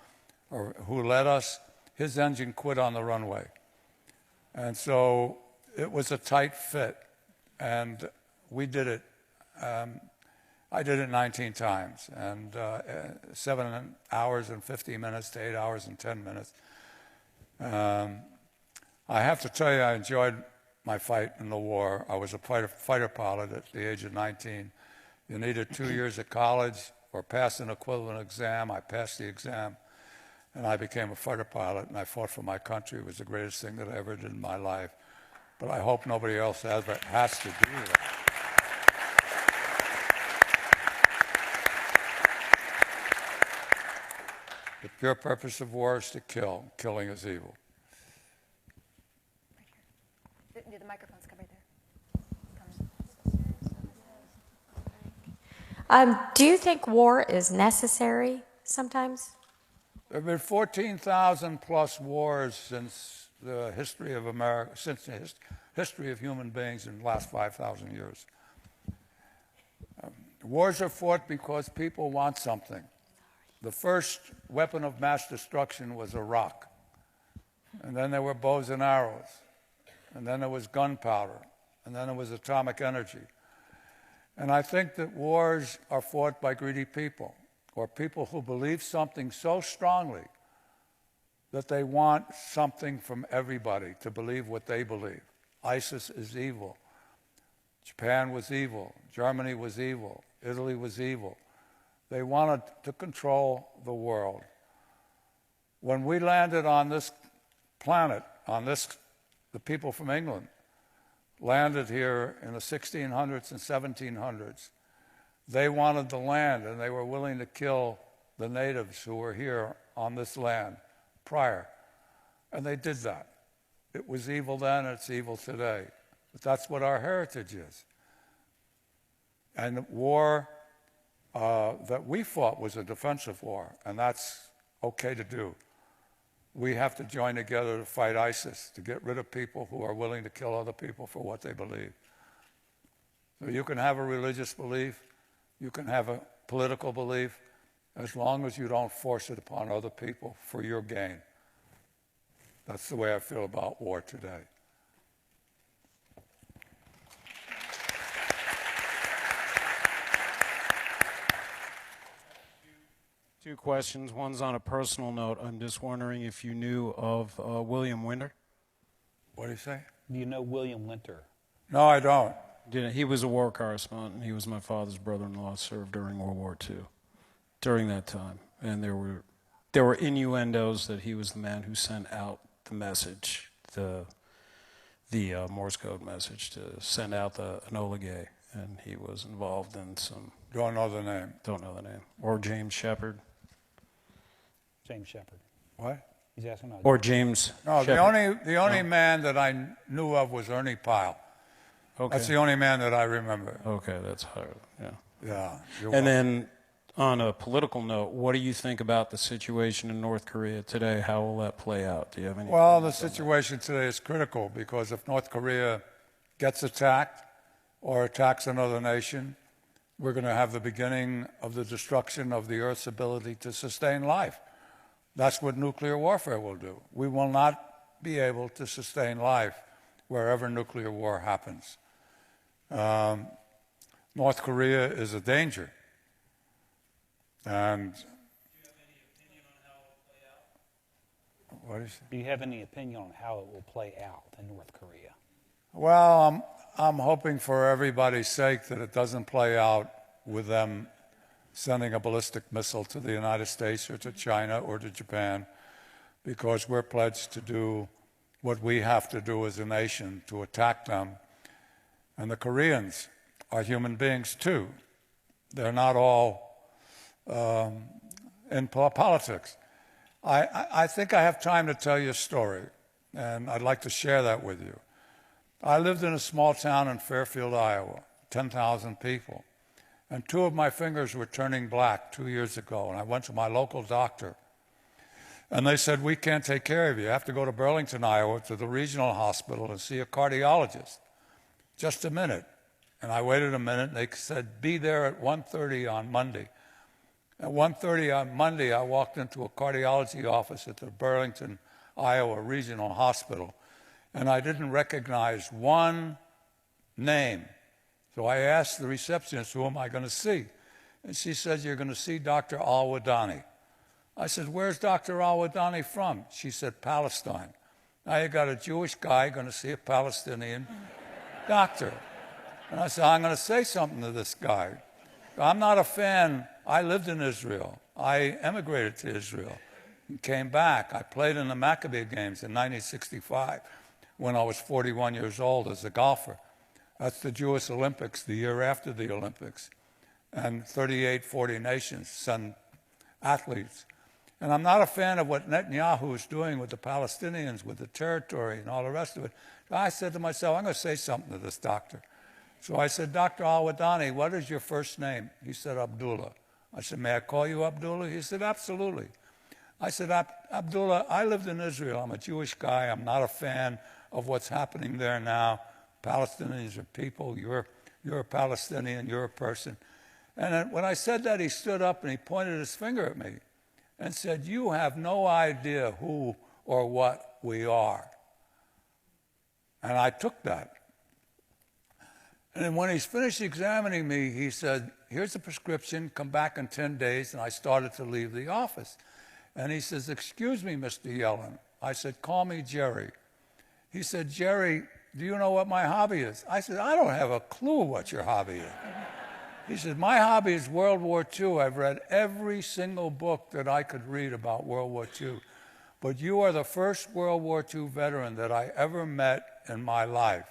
or who led us, his engine quit on the runway. And so it was a tight fit, and we did it. I did it 19 times, and 7 hours and 50 minutes to 8 hours and 10 minutes. I have to tell you, I enjoyed my fight in the war. I was a fighter pilot at the age of 19. You needed 2 years of college or pass an equivalent exam. I passed the exam, and I became a fighter pilot, and I fought for my country. It was the greatest thing that I ever did in my life. But I hope nobody else ever has to do that. The pure purpose of war is to kill. Killing is evil. The microphone's covered there. Do you think war is necessary sometimes? There have been 14,000 plus wars since the history of America, since the history of human beings in the last 5,000 years. Wars are fought because people want something. The first weapon of mass destruction was a rock. And then there were bows and arrows. And then there was gunpowder. And then there was atomic energy. And I think that wars are fought by greedy people, or people who believe something so strongly that they want something from everybody to believe what they believe. ISIS is evil. Japan was evil. Germany was evil. Italy was evil. They wanted to control the world. When we landed on this planet, the people from England landed here in the 1600s and 1700s. They wanted the land, and they were willing to kill the natives who were here on this land prior. And they did that. It was evil then, and it's evil today. But that's what our heritage is. And war that we fought was a defensive war, and that's okay to do. We have to join together to fight ISIS, to get rid of people who are willing to kill other people for what they believe. So you can have a religious belief, you can have a political belief, as long as you don't force it upon other people for your gain. That's the way I feel about war today. Two questions. One's on a personal note. I'm just wondering if you knew of William Winter. What do you say? Do you know William Winter? No, I don't. He was a war correspondent. He was my father's brother-in-law, served during World War II during that time. And there were innuendos that he was the man who sent out the message, the Morse code message to send out the Enola Gay. And he was involved in some... Don't know the name. Don't know the name. Or James Shepard. James Shepard. What? He's asking about. Or James No, Shepard. the only man that I knew of was Ernie Pyle. Okay. That's the only man that I remember. Okay, that's hard. Yeah. Yeah. And then, on a political note, what do you think about the situation in North Korea today? How will that play out? Do you have any? Well, the situation today is critical because if North Korea gets attacked or attacks another nation, we're going to have the beginning of the destruction of the Earth's ability to sustain life. That's what nuclear warfare will do. We will not be able to sustain life wherever nuclear war happens. North Korea is a danger. And Do you have any opinion on how it will play out? what is it? Do you have any opinion on how it will play out in North Korea? Well, I'm hoping for everybody's sake that it doesn't play out with them sending a ballistic missile to the United States or to China or to Japan, because we're pledged to do what we have to do as a nation to attack them. And the Koreans are human beings too. They're not all in politics. I think I have time to tell you a story, and I'd like to share that with you. I lived in a small town in Fairfield, Iowa, 10,000 people. And two of my fingers were turning black 2 years ago, and I went to my local doctor. And they said, we can't take care of you. You have to go to Burlington, Iowa, to the regional hospital and see a cardiologist. Just a minute. And I waited a minute, and they said, be there at 1:30 on Monday. At 1:30 on Monday, I walked into a cardiology office at the Burlington, Iowa Regional Hospital, and I didn't recognize one name. So I asked the receptionist, who am I going to see? And she said, you're going to see Dr. Al-Wadani. I said, where's Dr. Al-Wadani from? She said, Palestine. Now you got a Jewish guy going to see a Palestinian doctor. And I said, I'm going to say something to this guy. I'm not a fan I lived in Israel. I emigrated to Israel and came back. I played in the Maccabee Games in 1965 when I was 41 years old as a golfer. That's the Jewish Olympics, the year after the Olympics. And 38, 40 nations send athletes. And I'm not a fan of what Netanyahu is doing with the Palestinians, with the territory and all the rest of it. So I said to myself, I'm going to say something to this doctor. So I said, Dr. Al-Wadani, what is your first name? He said, Abdullah. I said, may I call you Abdullah? He said, absolutely. I said, Abdullah, I lived in Israel. I'm a Jewish guy. I'm not a fan of what's happening there now. Palestinians are people. You're a Palestinian. You're a person. And then when I said that, he stood up and he pointed his finger at me and said, you have no idea who or what we are. And I took that. And then when he's finished examining me, he said, here's a prescription, come back in 10 days. And I started to leave the office. And he says, excuse me, Mr. Yellin. I said, call me Jerry. He said, Jerry, do you know what my hobby is? I said, I don't have a clue what your hobby is. He said, my hobby is World War II. I've read every single book that I could read about World War II. But you are the first World War II veteran that I ever met in my life.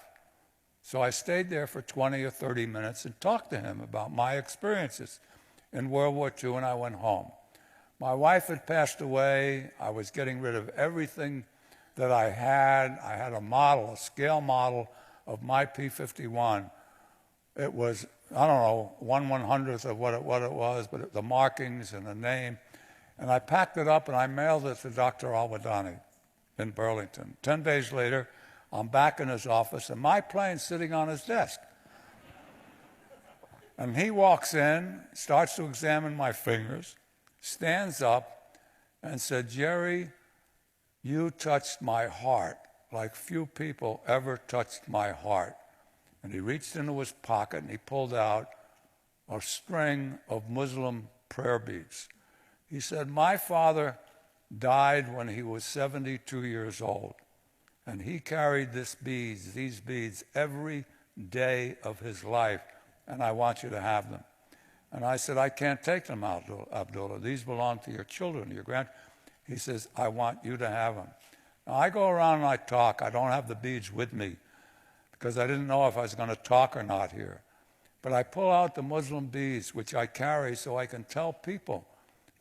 So I stayed there for 20 or 30 minutes and talked to him about my experiences in World War II, and I went home. My wife had passed away. I was getting rid of everything that I had. I had a model, a scale model of my P-51. It was, I don't know, 1/100th of what it was, but the markings and the name. And I packed it up and I mailed it to Dr. Al-Wadani in Burlington. 10 days later, I'm back in his office, and my plane's sitting on his desk. And he walks in, starts to examine my fingers, stands up, and said, Jerry, you touched my heart like few people ever touched my heart. And he reached into his pocket, and he pulled out a string of Muslim prayer beads. He said, my father died when he was 72 years old. And he carried these beads every day of his life, and I want you to have them. And I said, I can't take them, Abdullah. These belong to your children, your grand. He says, I want you to have them. Now, I go around and I talk. I don't have the beads with me because I didn't know if I was going to talk or not here. But I pull out the Muslim beads, which I carry, so I can tell people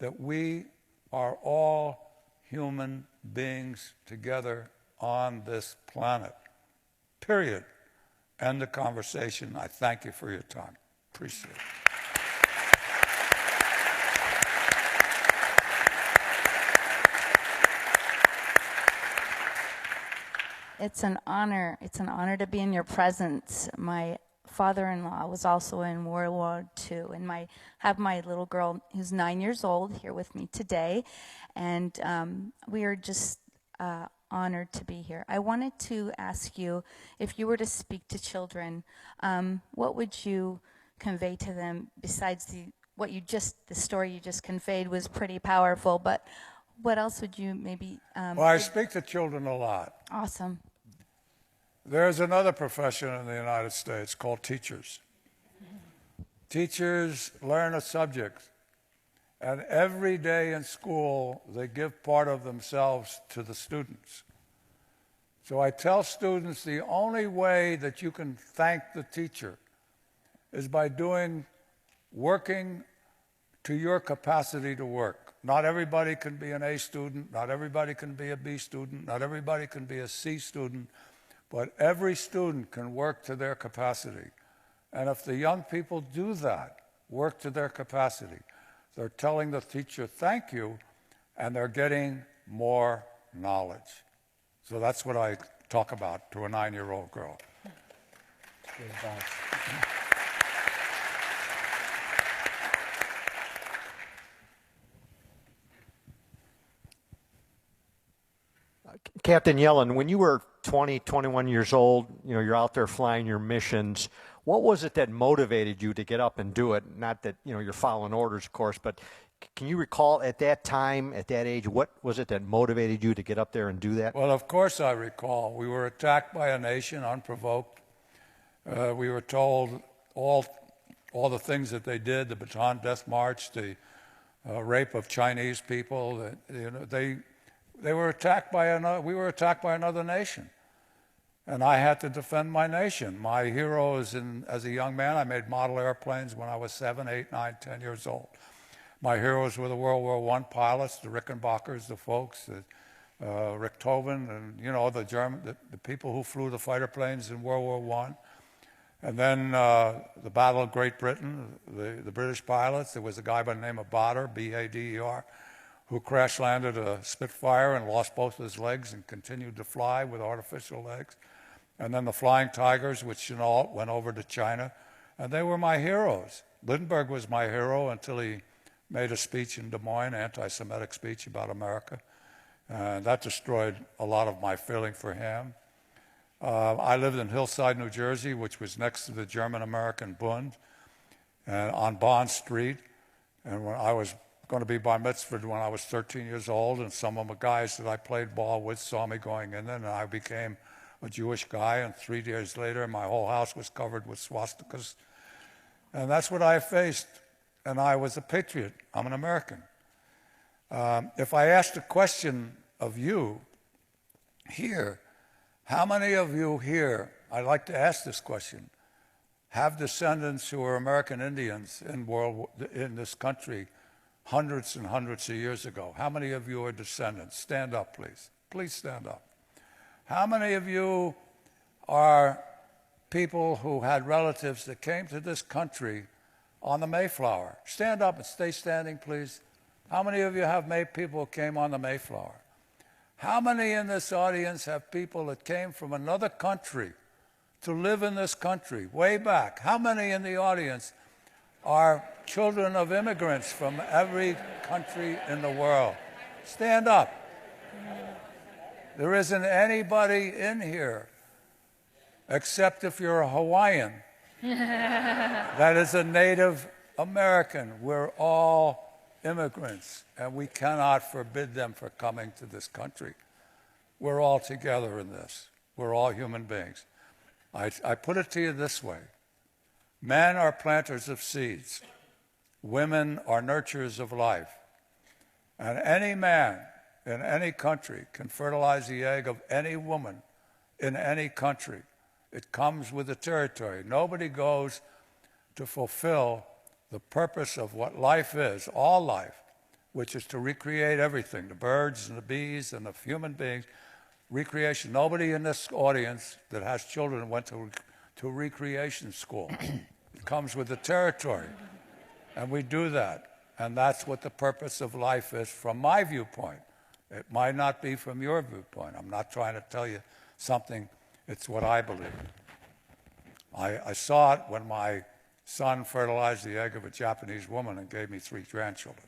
that we are all human beings together on this planet, period. End the conversation. I thank you for your time. Appreciate it. It's an honor. It's an honor to be in your presence. My father-in-law was also in World War II, and have my little girl who's 9 years old here with me today, and we are just honored to be here. I wanted to ask you, if you were to speak to children, what would you convey to them besides the story you just conveyed was pretty powerful, but what else would you maybe... Well, I speak to children a lot. Awesome. There's another profession in the United States called teachers. Teachers learn a subject, and every day in school, they give part of themselves to the students. So I tell students the only way that you can thank the teacher is by working to your capacity to work. Not everybody can be an A student, not everybody can be a B student, not everybody can be a C student, but every student can work to their capacity. And if the young people do that, work to their capacity, they're telling the teacher thank you, and they're getting more knowledge. So that's what I talk about to a 9-year-old girl. Captain Yellin, when you were 20, 21 years old, you're out there flying your missions. What was it that motivated you to get up and do it? Not that, you're following orders, of course, but can you recall at that time, at that age, what was it that motivated you to get up there and do that? Well, of course I recall. We were attacked by a nation unprovoked. We were told all all the things that they did, the Bataan Death March, the rape of Chinese people. They were attacked by another. We were attacked by another nation, and I had to defend my nation. My heroes, as a young man, I made model airplanes when I was 7, 8, 9, 10 years old. My heroes were the World War I pilots, the Rickenbackers, the folks, Rick Toven, and the people who flew the fighter planes in World War I. And then the Battle of Great Britain, the British pilots. There was a guy by the name of Bader, B-A-D-E-R, who crash landed a Spitfire and lost both his legs and continued to fly with artificial legs. And then the Flying Tigers, which went over to China, and they were my heroes. Lindbergh was my hero until he made a speech in Des Moines, anti-Semitic speech about America. And that destroyed a lot of my feeling for him. I lived in Hillside, New Jersey, which was next to the German-American Bund, and on Bond Street. And when I was going to be bar mitzvahed when I was 13 years old, and some of the guys that I played ball with saw me going in there, and I became a Jewish guy, and 3 years later, my whole house was covered with swastikas. And that's what I faced, and I was a patriot. I'm an American. If I asked a question of you here, how many of you here, I'd like to ask this question, have descendants who are American Indians in this country hundreds and hundreds of years ago? How many of you are descendants? Stand up, please. Please stand up. How many of you are people who had relatives that came to this country on the Mayflower? Stand up and stay standing, please. How many of you have people who came on the Mayflower? How many in this audience have people that came from another country to live in this country way back? How many in the audience are children of immigrants from every country in the world? Stand up. There isn't anybody in here, except if you're a Hawaiian, that is a Native American. We're all immigrants, and we cannot forbid them from coming to this country. We're all together in this. We're all human beings. I put it to you this way. Men are planters of seeds. Women are nurturers of life. And any man in any country can fertilize the egg of any woman in any country. It comes with the territory. Nobody goes to fulfill the purpose of what life is, all life, which is to recreate everything, the birds and the bees and the human beings, recreation. Nobody in this audience that has children went to recreation school. It comes with the territory, and we do that. And that's what the purpose of life is from my viewpoint. It might not be from your viewpoint. I'm not trying to tell you something. It's what I believe. I saw it when my son fertilized the egg of a Japanese woman and gave me 3 grandchildren.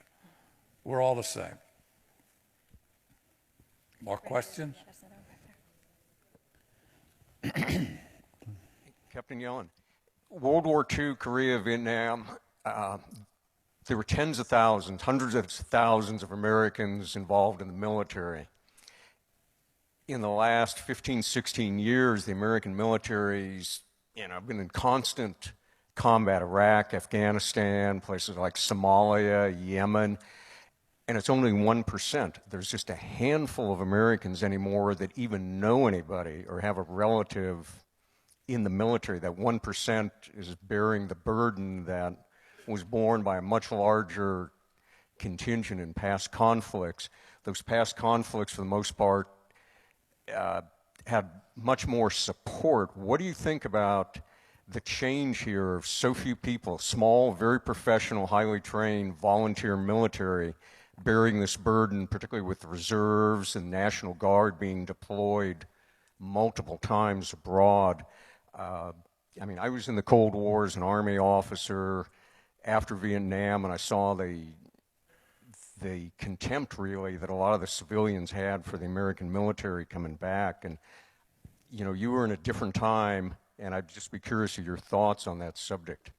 We're all the same. More questions? Captain Yellin, World War II, Korea, Vietnam, there were tens of thousands, hundreds of thousands of Americans involved in the military. In the last 15, 16 years, the American military's been in constant combat, Iraq, Afghanistan, places like Somalia, Yemen, and it's only 1%. There's just a handful of Americans anymore that even know anybody or have a relative in the military. That 1% is bearing the burden that was borne by a much larger contingent in past conflicts. Those past conflicts, for the most part, had much more support. What do you think about the change here of so few people, small, very professional, highly trained, volunteer military, bearing this burden, particularly with the reserves and National Guard being deployed multiple times abroad? I was in the Cold War as an Army officer after Vietnam, and I saw the contempt, really, that a lot of the civilians had for the American military coming back. And, you were in a different time, and I'd just be curious of your thoughts on that subject.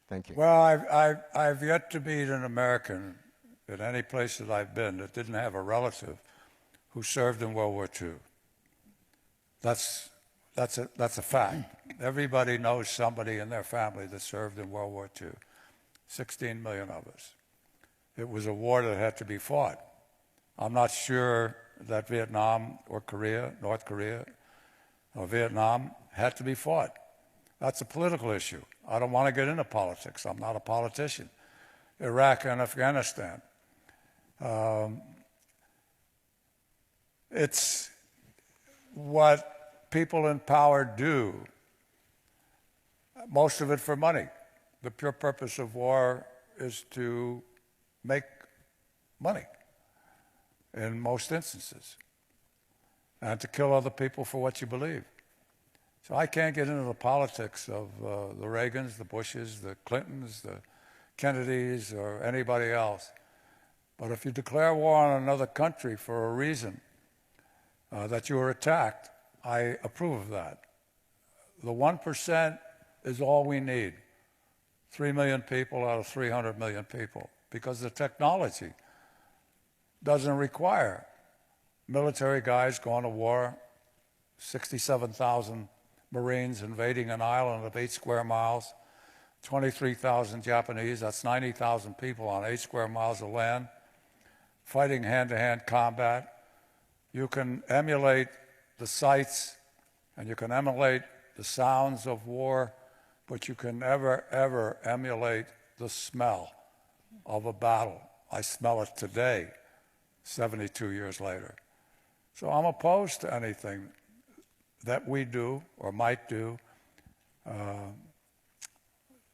Thank you. Well, I've yet to meet an American at any place that I've been that didn't have a relative who served in World War II. That's That's a fact. Everybody knows somebody in their family that served in World War II. 16 million of us. It was a war that had to be fought. I'm not sure that Vietnam or Korea, North Korea, or Vietnam had to be fought. That's a political issue. I don't want to get into politics. I'm not a politician. Iraq and Afghanistan. It's what people in power do, most of it for money. The pure purpose of war is to make money in most instances, and to kill other people for what you believe. So I can't get into the politics of the Reagans, the Bushes, the Clintons, the Kennedys, or anybody else. But if you declare war on another country for a reason, that you were attacked, I approve of that. The 1% is all we need. 3 million people out of 300 million people, because the technology doesn't require military guys going to war, 67,000 Marines invading an island of 8 square miles, 23,000 Japanese, that's 90,000 people on 8 square miles of land, fighting hand-to-hand combat. You can emulate the sights and you can emulate the sounds of war, but you can never, ever emulate the smell of a battle. I smell it today, 72 years later. So I'm opposed to anything that we do or might do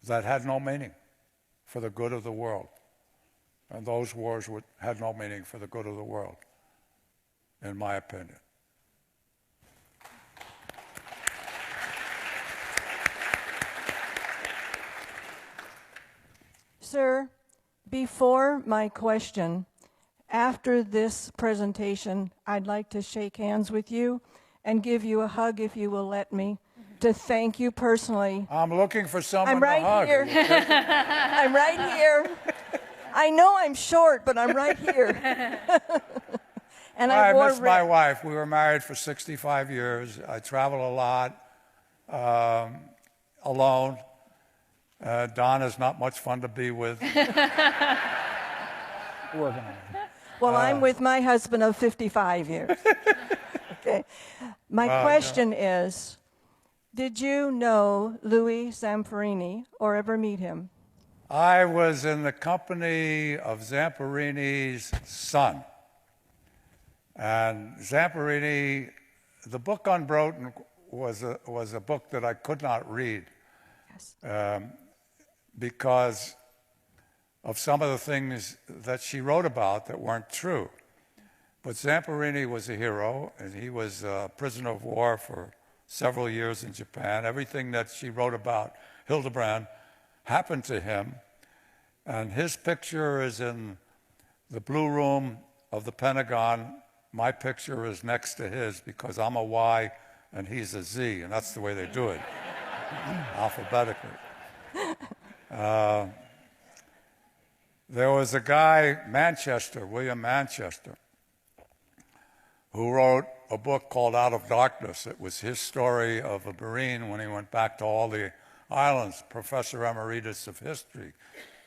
that had no meaning for the good of the world. And those wars had no meaning for the good of the world, in my opinion. Sir, before my question, after this presentation, I'd like to shake hands with you and give you a hug, if you will let me, to thank you personally. I'm looking for someone I'm right to hug. here. I'm right here. I know I'm short, but I'm right here. And I wore miss my wife. We were married for 65 years. I travel a lot, alone. Don is not much fun to be with. Well, I'm with my husband of 55 years. Okay. My question is, did you know Louis Zamperini or ever meet him? I was in the company of Zamperini's son. And Zamperini, the book on Broughton was a book that I could not read. Yes. Because of some of the things that she wrote about that weren't true. But Zamperini was a hero, and he was a prisoner of war for several years in Japan. Everything that she wrote about Hildebrand happened to him, and his picture is in the Blue Room of the Pentagon. My picture is next to his because I'm a Y and he's a Z, and that's the way they do it, alphabetically. There was a guy, William Manchester, who wrote a book called Out of Darkness. It was his story of a Marine when he went back to all the islands, professor emeritus of history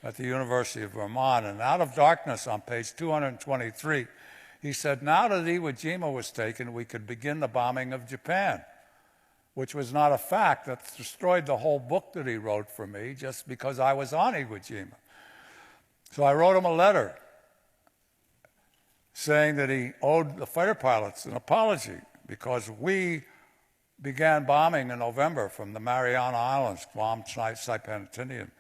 at the University of Vermont. And Out of Darkness, on page 223, he said, now that Iwo Jima was taken, we could begin the bombing of Japan, which was not a fact. That destroyed the whole book that he wrote for me just because I was on Iwo Jima. So I wrote him a letter saying that he owed the fighter pilots an apology because we began bombing in November from the Mariana Islands, Guam, Saipan, and Tinian.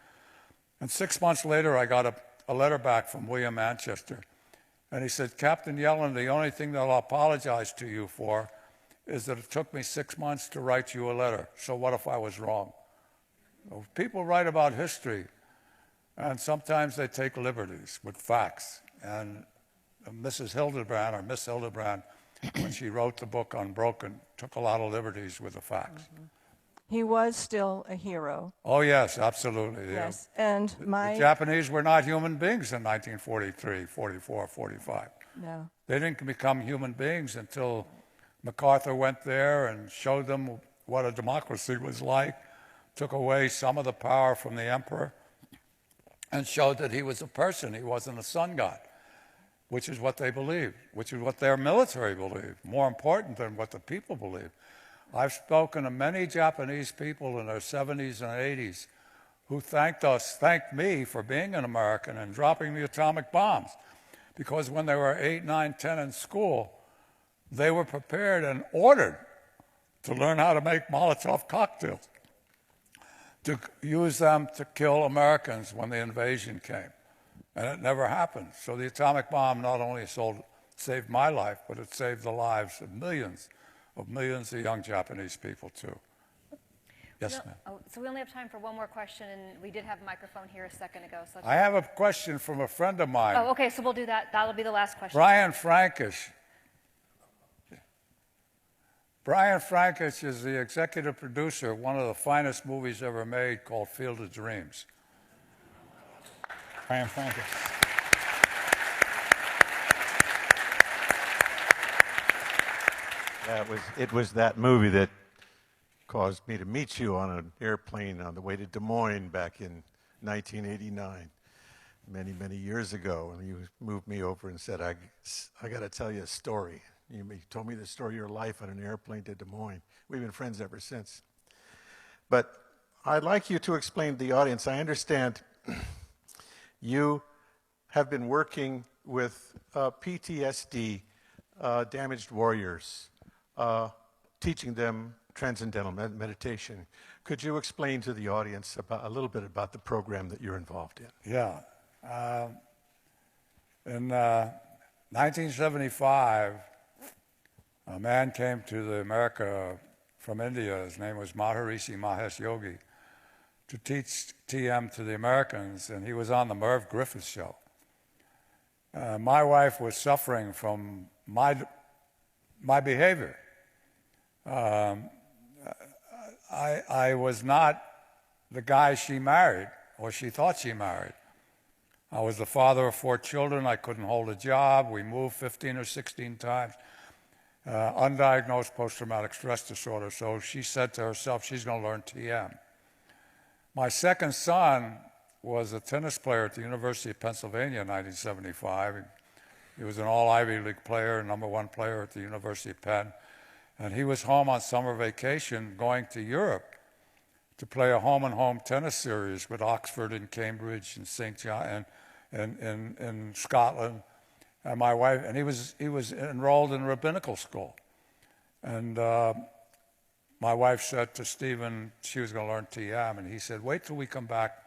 And 6 months later, I got a letter back from William Manchester. And he said, Captain Yellin, the only thing that I'll apologize to you for is that it took me 6 months to write you a letter. So what if I was wrong? Well, people write about history, and sometimes they take liberties with facts. And Mrs. Hildebrand, or Miss Hildebrand, when she wrote the book Unbroken, took a lot of liberties with the facts. Mm-hmm. He was still a hero. Oh, yes, absolutely. Yes, and the Japanese were not human beings in 1943, 44, 45. No. They didn't become human beings until MacArthur went there and showed them what a democracy was like, took away some of the power from the emperor, and showed that he was a person. He wasn't a sun god, which is what they believed, which is what their military believed, more important than what the people believed. I've spoken to many Japanese people in their 70s and 80s who thanked me for being an American and dropping the atomic bombs. Because when they were 8, 9, 10 in school, they were prepared and ordered to learn how to make Molotov cocktails, to use them to kill Americans when the invasion came. And it never happened. So the atomic bomb not only saved my life, but it saved the lives of millions of young Japanese people too. Yes, ma'am. So we only have time for one more question, and we did have a microphone here a second ago. So I have a question from a friend of mine. Oh, okay, so we'll do that. That'll be the last question. Brian Frankish. Brian Frankish is the executive producer of one of the finest movies ever made called Field of Dreams. Brian Francis. It was that movie that caused me to meet you on an airplane on the way to Des Moines back in 1989, many years ago. And you moved me over and said, I got to tell you a story. You told me the story of your life on an airplane to Des Moines. We've been friends ever since. But I'd like you to explain to the audience, I understand you have been working with PTSD damaged warriors, teaching them transcendental meditation. Could you explain to the audience a little bit about the program that you're involved in? Yeah. In 1975, a man came to America from India. His name was Maharishi Mahesh Yogi, to teach TM to the Americans, and he was on the Merv Griffith show. My wife was suffering from my behavior. I was not the guy she married, or she thought she married. I was the father of 4 children. I couldn't hold a job. We moved 15 or 16 times. Undiagnosed post-traumatic stress disorder. So she said to herself, she's going to learn TM. My second son was a tennis player at the University of Pennsylvania in 1975. He was an all-Ivy League player, #1 player at the University of Penn. And he was home on summer vacation going to Europe to play a home-and-home tennis series with Oxford and Cambridge and St. John and in Scotland. And my wife, and he was enrolled in rabbinical school. And my wife said to Stephen she was going to learn TM, and he said, wait till we come back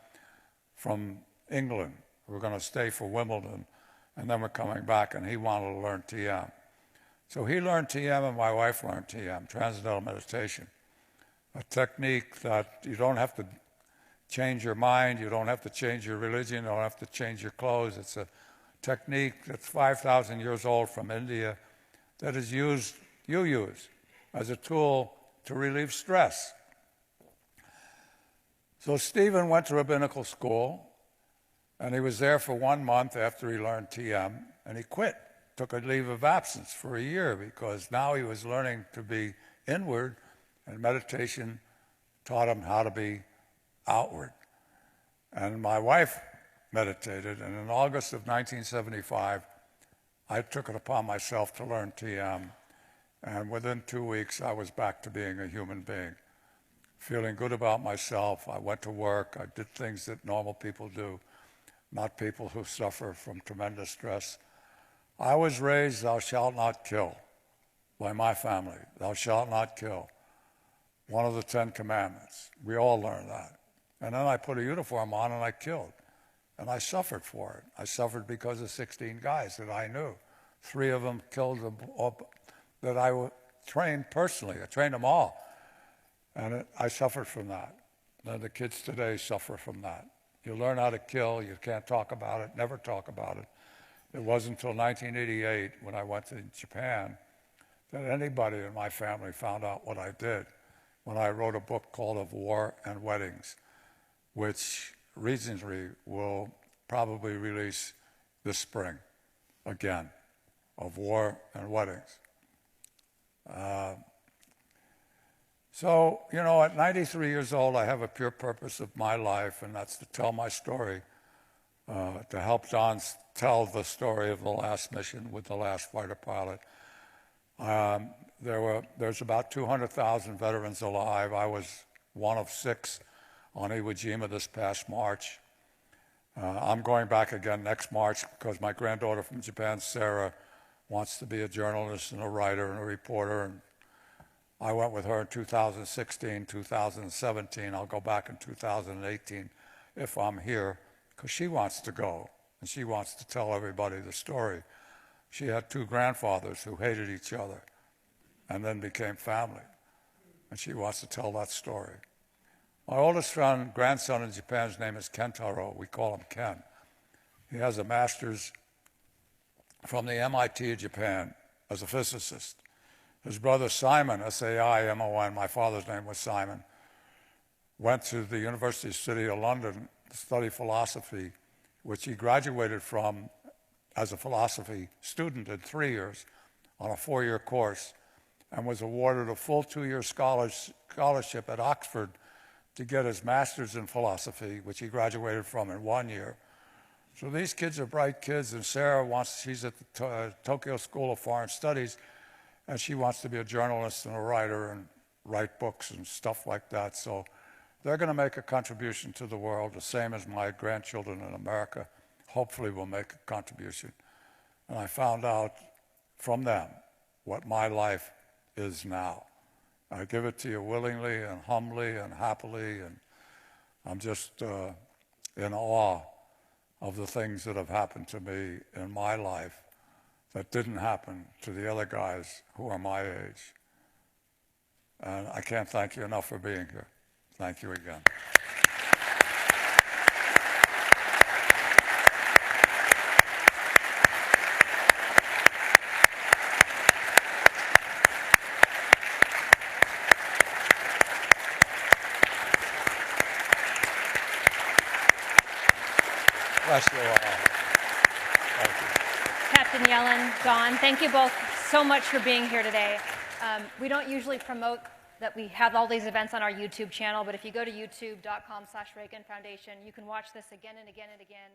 from England. We're going to stay for Wimbledon, and then we're coming back, and he wanted to learn TM. So he learned TM, and my wife learned TM, Transcendental Meditation, a technique that you don't have to change your mind, you don't have to change your religion, you don't have to change your clothes. It's a technique that's 5,000 years old from India that is you use as a tool to relieve stress. So Stephen went to rabbinical school, and he was there for 1 month after he learned TM, and he quit, took a leave of absence for a year, because now he was learning to be inward, and meditation taught him how to be outward. And my wife meditated, and in August of 1975, I took it upon myself to learn TM, and within 2 weeks, I was back to being a human being, feeling good about myself. I went to work, I did things that normal people do, not people who suffer from tremendous stress. I was raised, thou shalt not kill, by my family. Thou shalt not kill. One of the 10 commandments. We all learned that. And then I put a uniform on and I killed. And I suffered for it. I suffered because of 16 guys that I knew. 3 of them killed them that I trained personally. I trained them all. And I suffered from that. And the kids today suffer from that. You learn how to kill, you can't talk about it, never talk about it. It wasn't until 1988, when I went to Japan, that anybody in my family found out what I did, when I wrote a book called Of War and Weddings, which Regency will probably release this spring again, Of War and Weddings. So, you know, at 93 years old, I have a pure purpose of my life, and that's to tell my story, to help Don tell the story of the last mission with the last fighter pilot. There's about 200,000 veterans alive. I was one of 6 on Iwo Jima this past March. I'm going back again next March because my granddaughter from Japan, Sarah, wants to be a journalist and a writer and a reporter. And I went with her in 2016, 2017. I'll go back in 2018 if I'm here because she wants to go and she wants to tell everybody the story. She had 2 grandfathers who hated each other and then became family. And she wants to tell that story. My oldest grandson in Japan's name is Kentaro. We call him Ken. He has a master's from the MIT of Japan as a physicist. His brother Simon, S-A-I-M-O-N, my father's name was Simon, went to the University City of London to study philosophy, which he graduated from as a philosophy student in 3 years on a 4-year course, and was awarded a full 2-year scholarship at Oxford to get his master's in philosophy, which he graduated from in 1 year. So these kids are bright kids, and Sarah she's at the Tokyo School of Foreign Studies, and she wants to be a journalist and a writer and write books and stuff like that. So they're going to make a contribution to the world, the same as my grandchildren in America hopefully will make a contribution. And I found out from them what my life is now. I give it to you willingly and humbly and happily, and I'm just in awe of the things that have happened to me in my life that didn't happen to the other guys who are my age. And I can't thank you enough for being here. Thank you again. Bless you all. Thank you. Captain Yellin, Don, thank you both so much for being here today. We don't usually promote that we have all these events on our YouTube channel, but if you go to youtube.com/Reagan Foundation, you can watch this again and again and again.